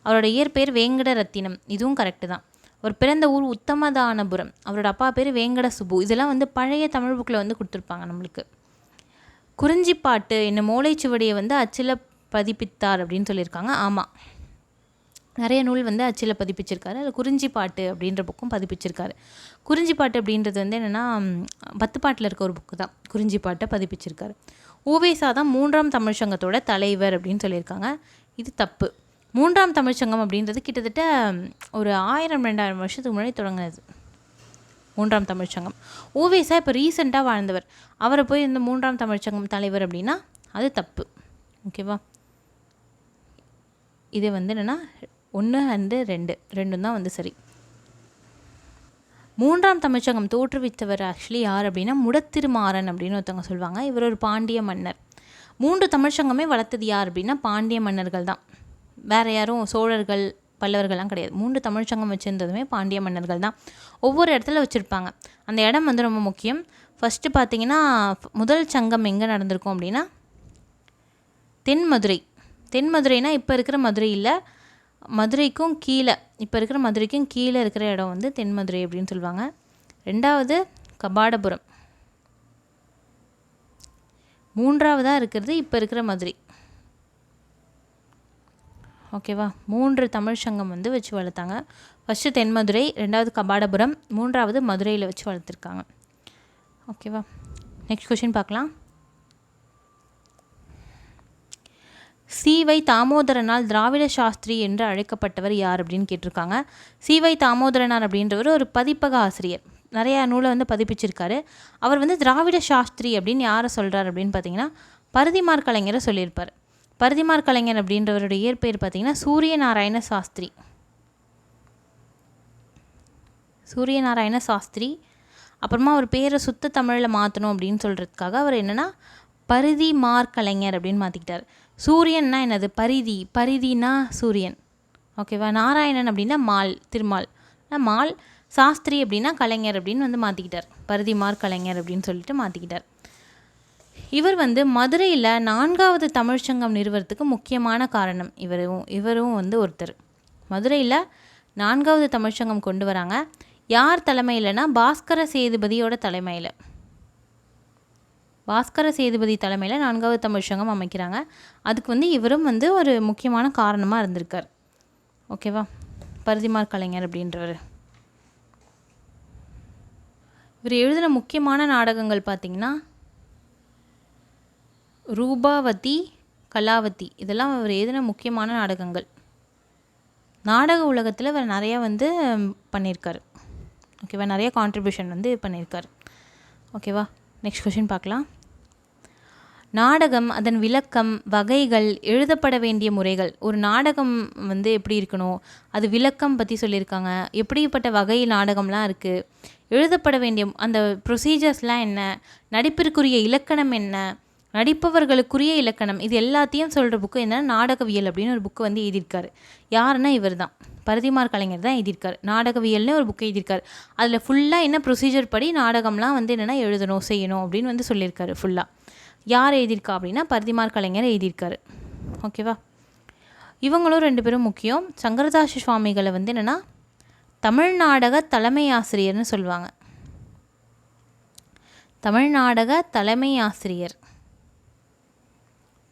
அவரோட இயற்பெயர் வேங்கடரத்தினம், இதுவும் கரெக்டு தான். அவர் பிறந்த ஊர் உத்தமதானபுரம். அவரோட அப்பா பேர் வேங்கட சுப்பு. இதெல்லாம் வந்து பழைய தமிழ் புக்கில் வந்து கொடுத்துருப்பாங்க நம்மளுக்கு. குறிஞ்சிப்பாட்டு என்னும் மூளைச்சுவடியை வந்து அச்சில் பதிப்பித்தார் அப்படின்னு சொல்லியிருக்காங்க. ஆமாம், நிறைய நூல் வந்து அச்சில் பதிப்பிச்சிருக்காரு. அதில் குறிஞ்சிப்பாட்டு அப்படின்ற புக்கும் பதிப்பிச்சிருக்காரு. குறிஞ்சிப்பாட்டு அப்படின்றது வந்து என்னென்னா 10 பாட்டில் இருக்க ஒரு புக்கு தான். குறிஞ்சிப்பாட்டை பதிப்பிச்சிருக்காரு. ஊவேசா தான் 3ஆம் தமிழ்ச்சங்கத்தோட தலைவர் அப்படின்னு சொல்லியிருக்காங்க. இது தப்பு. 3ஆம் தமிழ்ச்சங்கம் அப்படின்றது கிட்டத்தட்ட ஒரு 1000-2000 வருஷத்துக்கு முன்னாடி தொடங்கினது 3ஆம் தமிழ்ச்சங்கம். ஊவேசா இப்போ ரீசெண்டாக வாழ்ந்தவர். அவரை போய் இந்த 3ஆம் தமிழ்ச்சங்கம் தலைவர் அப்படின்னா அது தப்பு. ஓகேவா. இது வந்து என்னென்னா 1 and 2 ரெண்டும் தான் வந்து சரி. 3ஆம் தமிழ்ச்சங்கம் தோற்றுவித்தவர் ஆக்சுவலி யார் அப்படின்னா முடத்திருமாறன் அப்படின்னு ஒருத்தவங்க சொல்லுவாங்க. இவர் ஒரு பாண்டிய மன்னர். 3 தமிழ்ச்சங்கமே வளர்த்தது யார் அப்படின்னா பாண்டிய மன்னர்கள் தான். வேறு யாரும் சோழர்கள், பல்லவர்கள்லாம் கிடையாது. 3 தமிழ்ச்சங்கம் வச்சுருந்ததுமே பாண்டிய மன்னர்கள் தான். ஒவ்வொரு இடத்துல வச்சுருப்பாங்க. அந்த இடம் வந்து ரொம்ப முக்கியம். ஃபஸ்ட்டு பார்த்திங்கன்னா முதல் சங்கம் எங்கே நடந்திருக்கும் அப்படின்னா தென்மதுரை. தென்மதுரைனா இப்போ இருக்கிற மதுரை இல்லை, மதுரைக்கும் கீழே, இப்போ இருக்கிற மதுரைக்கும் கீழே இருக்கிற இடம் வந்து தென்மதுரை அப்படின்னு சொல்லுவாங்க. 2வது கபாடபுரம். 3ஆவதாக இருக்கிறது இப்போ இருக்கிற மதுரை. ஓகேவா. 3 தமிழ் சங்கம் வந்து வச்சு வளர்த்தாங்க. ஃபஸ்ட்டு தென்மதுரை, 2வது கபாடபுரம், 3வது மதுரையில் வச்சு வளர்த்துருக்காங்க. ஓகேவா. நெக்ஸ்ட் கொஷின் பார்க்கலாம். சி.வை. தாமோதரனால் திராவிட சாஸ்திரி என்று அழைக்கப்பட்டவர் யார் அப்படின்னு கேட்டிருக்காங்க. சி.வை. தாமோதரனார் அப்படின்றவர் ஒரு பதிப்பக ஆசிரியர். நிறையா நூலை வந்து பதிப்பிச்சிருக்காரு. அவர் வந்து திராவிட சாஸ்திரி அப்படின்னு யாரை சொல்கிறார் அப்படின்னு பார்த்தீங்கன்னா பரிதிமாற் கலைஞரை சொல்லியிருப்பார். பரிதிமாற் கலைஞர் அப்படின்றவருடைய இயற்பெயர் பார்த்தீங்கன்னா சூரியநாராயண சாஸ்திரி. சூரியநாராயண சாஸ்திரி. அப்புறமா அவர் பேரை சுத்த தமிழில் மாற்றணும் அப்படின்னு சொல்கிறதுக்காக அவர் என்னென்னா பரிதி மார்க்கலைஞர் அப்படின்னு மாற்றிக்கிட்டார். சூரியன்னா என்னது? பரிதி, பரிதினா சூரியன். ஓகேவா? நாராயணன் அப்படின்னா மால், திருமால் மால். சாஸ்திரி அப்படின்னா கலைஞர் அப்படின்னு வந்து மாற்றிக்கிட்டார். பரிதி மார்க்கலைஞர் அப்படின்னு சொல்லிட்டு மாற்றிக்கிட்டார். இவர் வந்து மதுரையில் 4வது தமிழ்ச்சங்கம் நிறுவனத்துக்கு முக்கியமான காரணம். இவரும் வந்து ஒருத்தர். மதுரையில் 4வது தமிழ்ச்சங்கம் கொண்டு வராங்க. யார் தலைமையில்னா பாஸ்கர சேதுபதியோட தலைமையில். பாஸ்கர சேதுபதி தலைமையில் 4வது தமிழ்ச்சங்கம் அமைக்கிறாங்க. அதுக்கு வந்து இவரும் வந்து ஒரு முக்கியமான காரணமாக இருந்திருக்கார். ஓகேவா? பரிதிமார் கலைஞர் அப்படின்றவர். இவர் எழுதின முக்கியமான நாடகங்கள் பார்த்திங்கன்னா ரூபாவதி, கலாவதி, இதெல்லாம் அவர் எழுதின முக்கியமான நாடகங்கள். நாடக உலகத்தில் இவர் நிறையா வந்து பண்ணியிருக்காரு. ஓகேவா? நிறைய கான்ட்ரிபியூஷன் வந்து பண்ணியிருக்கார். ஓகேவா? நெக்ஸ்ட் கொஷின் பார்க்கலாம். நாடகம், அதன் விளக்கம், வகைகள், எழுதப்பட வேண்டிய முறைகள். ஒரு நாடகம் வந்து எப்படி இருக்கணும், அது விளக்கம் பற்றி சொல்லியிருக்காங்க. எப்படிப்பட்ட வகை நாடகம்லாம் இருக்குது, எழுதப்பட வேண்டிய அந்த ப்ரொசீஜர்ஸ்லாம் என்ன, நடிப்பிற்குரிய இலக்கணம் என்ன, நடிப்பவர்களுக்குரிய இலக்கணம், இது எல்லாத்தையும் சொல்கிற புக்கு என்னென்னா நாடகவியல் அப்படின்னு ஒரு புக்கு வந்து எழுதியிருக்காரு. யாருன்னா இவர் தான், பரிதிமார் கலைஞர் தான் எழுதியிருக்காரு. நாடகவியல்னு ஒரு புக்கு எழுதியிருக்காரு. அதில் ஃபுல்லாக என்ன ப்ரொசீஜர் படி நாடகம்லாம் வந்து என்னென்னா எழுதணும், செய்யணும் அப்படின்னு வந்து சொல்லியிருக்காரு ஃபுல்லாக. யார் எழுதியிருக்கா அப்படின்னா பரிதிமார் கலைஞர் எழுதியிருக்காரு. ஓகேவா? இவங்களும் 2 பேரும் முக்கியம். சங்கரதாச சுவாமிகளை வந்து என்னென்னா தமிழ்நாடக தலைமை ஆசிரியர்னு சொல்லுவாங்க. தமிழ்நாடக தலைமை ஆசிரியர்,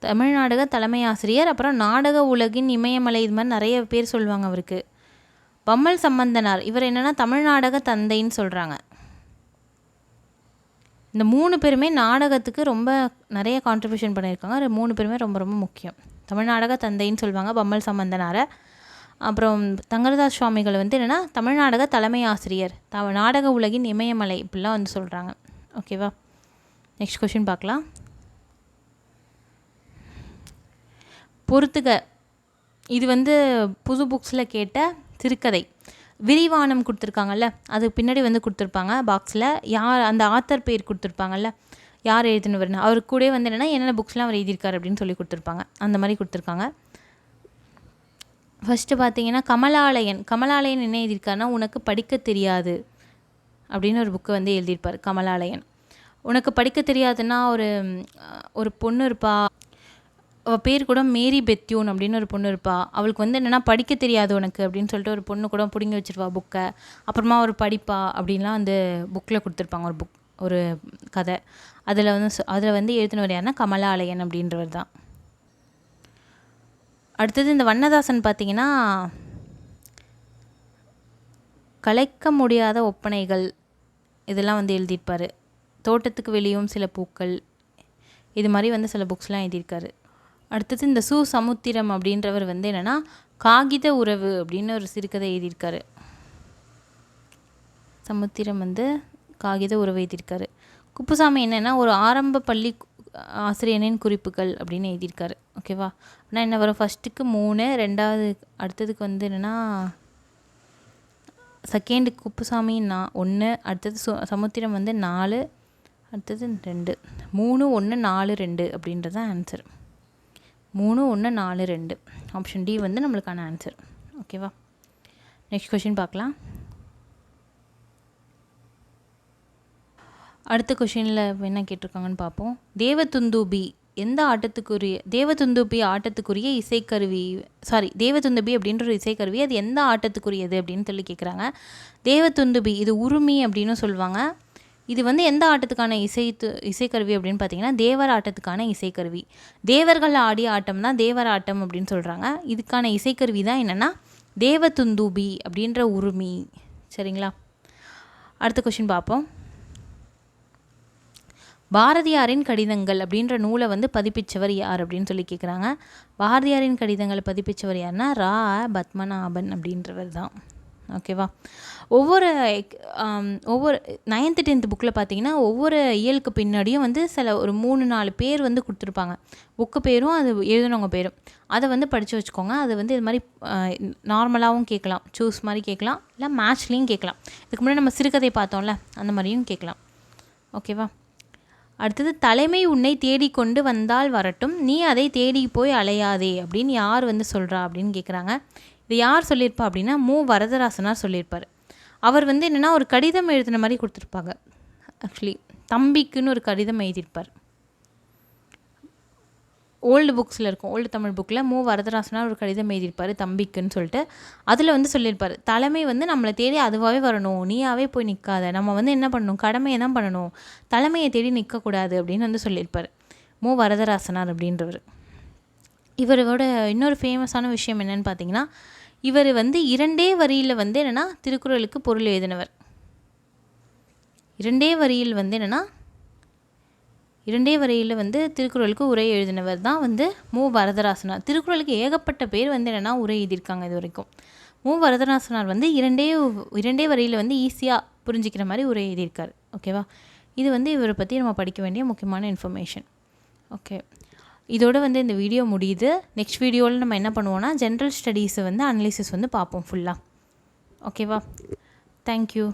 தமிழ்நாடக தலைமை ஆசிரியர். அப்புறம் நாடக உலகின் இமயமலை, இது மாதிரி நிறைய பேர் சொல்லுவாங்க அவருக்கு. பம்மல் சம்பந்தனார், இவர் என்னென்னா தமிழ்நாடக தந்தைன்னு சொல்கிறாங்க. இந்த 3 பேருமே நாடகத்துக்கு ரொம்ப நிறைய கான்ட்ரிபியூஷன் பண்ணியிருக்காங்க. 3 பேருமே ரொம்ப ரொம்ப முக்கியம். தமிழ்நாடக தந்தைன்னு சொல்லுவாங்க பம்மல் சம்பந்தனாரை. அப்புறம் சங்கரதாஸ் சுவாமிகள் வந்து என்னென்னா தமிழ்நாடக தலைமை ஆசிரியர், நாடக உலகின் இமயமலை, இப்படிலாம் வந்து சொல்கிறாங்க. ஓகேவா? நெக்ஸ்ட் கொஷின் பார்க்கலாம். பொறுத்துக, இது வந்து புது புக்ஸில் கேட்ட சிறுகதை. விரிவானம் கொடுத்துருக்காங்கல்ல, அது பின்னாடி வந்து கொடுத்துருப்பாங்க பாக்ஸில். யார் அந்த ஆத்தர் பேர் கொடுத்துருப்பாங்கல்ல, யார் எழுதினவர்னு. அவர் கூட வந்து என்னென்ன புக்ஸ்லாம் அவர் எழுதியிருக்காரு அப்படின்னு சொல்லி கொடுத்துருப்பாங்க. அந்த மாதிரி கொடுத்துருக்காங்க. ஃபஸ்ட்டு பார்த்தீங்கன்னா கமலாலயன். கமலாலயன் என்ன எழுதியிருக்காருன்னா உனக்கு படிக்க தெரியாது அப்படின்னு ஒரு புக்கு வந்து எழுதியிருப்பார் கமலாலயன். உனக்கு படிக்க தெரியாதுன்னா ஒரு பொண்ணு இருப்பா, அவள் பேர் கூட மேரி பெத்யூன் அப்படின்னு ஒரு பொண்ணு இருப்பா. அவளுக்கு வந்து என்னென்னா படிக்க தெரியாது உனக்கு அப்படின்னு சொல்லிட்டு ஒரு பொண்ணு கூட பிடுங்கி வச்சுருவா புக்கை. அப்புறமா ஒரு படிப்பா அப்படின்லாம் அந்த புக்கில் கொடுத்துருப்பாங்க. ஒரு கதை. அதில் வந்து எழுதினவர் யாருன்னா கமலாலயன் அப்படின்றவர் தான். அடுத்தது இந்த வண்ணதாசன் பார்த்திங்கன்னா கலைக்க முடியாத ஒப்பனைகள், இதெல்லாம் வந்து எழுதியிருப்பார். தோட்டத்துக்கு வெளியும் சில பூக்கள், இது மாதிரி வந்து சில புக்ஸ்லாம் எழுதியிருக்காரு. அடுத்தது இந்த சமுத்திரம் அப்படின்றவர் வந்து என்னென்னா காகித உறவு அப்படின்னு ஒரு சிறுகதை எழுதியிருக்காரு. சமுத்திரம் வந்து காகித உறவு எழுதியிருக்காரு. குப்புசாமி என்னென்னா ஒரு ஆரம்ப பள்ளி ஆசிரியனின் குறிப்புகள் அப்படின்னு எழுதியிருக்காரு. ஓகேவா? ஆனால் என்ன வரும், ஃபஸ்ட்டுக்கு 3, 2வது அடுத்ததுக்கு வந்து என்னென்னா செகண்டு குப்புசாமி 1, அடுத்தது சமுத்திரம் வந்து 4, அடுத்தது 2. 3, 1, 4, 2 அப்படின்றது தான் ஆன்சர். 3, 1, 4, 2. ஆப்ஷன் டி வந்து நம்மளுக்கான ஆன்சர். ஓகேவா? நெக்ஸ்ட் கொஷின் பார்க்கலாம். அடுத்த கொஷினில் என்ன கேட்டிருக்காங்கன்னு பார்ப்போம். தேவதுந்துபி எந்த ஆட்டத்துக்குரிய, தேவதுந்துபி ஆட்டத்துக்குரிய இசைக்கருவி, தேவதுந்துபி அப்படின்ற ஒரு இசைக்கருவி, அது எந்த ஆட்டத்துக்குரியது அப்படின்னு சொல்லி கேட்குறாங்க. தேவதுந்துபி இது உருமி அப்படின்னு சொல்லுவாங்க. இது வந்து எந்த ஆட்டத்துக்கான இசைக்கருவி அப்படின்னு பார்த்தீங்கன்னா தேவர் ஆட்டத்துக்கான இசைக்கருவி. தேவர்கள் ஆடிய ஆட்டம் தான் தேவர் ஆட்டம் அப்படின்னு சொல்கிறாங்க. இதுக்கான இசைக்கருவி தான் என்னென்னா தேவதுந்துபி அப்படின்ற உருமி. சரிங்களா? அடுத்த கொஷின் பார்ப்போம். பாரதியாரின் கடிதங்கள் அப்படின்ற நூலை வந்து பதிப்பிச்சவர் யார் அப்படின்னு சொல்லி கேட்குறாங்க. பாரதியாரின் கடிதங்களை பதிப்பிச்சவர் யாருன்னா பத்மநாபன் அப்படின்றவர் தான். ஓகேவா? ஒவ்வொரு 9th 10th புக்கில் பார்த்தீங்கன்னா ஒவ்வொரு இயலுக்கு பின்னாடியும் வந்து சில ஒரு 3-4 பேர் வந்து கொடுத்துருப்பாங்க. புக்கு பேரும் அது எழுதுனவங்க பேரும். அதை வந்து படித்து வச்சுக்கோங்க. அது வந்து இது மாதிரி நார்மலாகவும் கேட்கலாம், சூஸ் மாதிரி கேட்கலாம், இல்லை மேட்ச்லேயும் கேட்கலாம். இதுக்கு முன்னாடி நம்ம சிறுகதை பார்த்தோம்ல, அந்த மாதிரியும் கேட்கலாம். ஓகேவா? அடுத்தது, தலைமை உன்னை தேடிக்கொண்டு வந்தால் வரட்டும், நீ அதை தேடி போய் அலையாதே அப்படின்னு யார் வந்து சொல்கிறா அப்படின்னு கேட்குறாங்க. இது யார் சொல்லியிருப்பா அப்படின்னா வரதராசனார் சொல்லியிருப்பார். அவர் வந்து என்னென்னா ஒரு கடிதம் எழுதின மாதிரி கொடுத்துருப்பாங்க. ஆக்சுவலி தம்பிக்குன்னு ஒரு கடிதம் எழுதியிருப்பார். ஓல்டு புக்ஸில் இருக்கும், ஓல்டு தமிழ் புக்கில் வரதராசனார் ஒரு கடிதம் எழுதியிருப்பார் தம்பிக்குன்னு சொல்லிட்டு. அதில் வந்து சொல்லியிருப்பார், தலைமை வந்து நம்மளை தேடி அதுவாகவே வரணும், நீயாவே போய் நிற்காத, நம்ம வந்து என்ன பண்ணணும், கடமையை தான் பண்ணணும், தலைமையை தேடி நிற்கக்கூடாது அப்படின்னு வந்து சொல்லியிருப்பார் வரதராசனார் அப்படின்றவர். இவரோட இன்னொரு ஃபேமஸான விஷயம் என்னென்னு பார்த்தீங்கன்னா, இவர் வந்து 2 வரியில் வந்து என்னென்னா திருக்குறளுக்கு பொருள் எழுதினவர். 2 வரியில் வந்து என்னென்னா 2 வரியில் வந்து திருக்குறளுக்கு உரை எழுதினவர் தான் வந்து வரதராசனார். திருக்குறளுக்கு ஏகப்பட்ட பேர் வந்து என்னென்னா உரை எழுதியிருக்காங்க இது வரைக்கும். வரதராசனார் வந்து 2 வரியில் வந்து ஈஸியாக புரிஞ்சிக்கிற மாதிரி உரை எழுதியிருக்கார். ஓகேவா? இது வந்து இவரை பற்றி நம்ம படிக்க வேண்டிய முக்கியமான இன்ஃபர்மேஷன். ஓகே, இதோடு வந்து இந்த வீடியோ முடியுது. நெக்ஸ்ட் வீடியோவில் நம்ம என்ன பண்ணுவோம்னா ஜென்ரல் ஸ்டடீஸை வந்து அனலிசிஸ் வந்து பார்ப்போம் ஃபுல்லாக. ஓகேவா? தேங்க்யூ.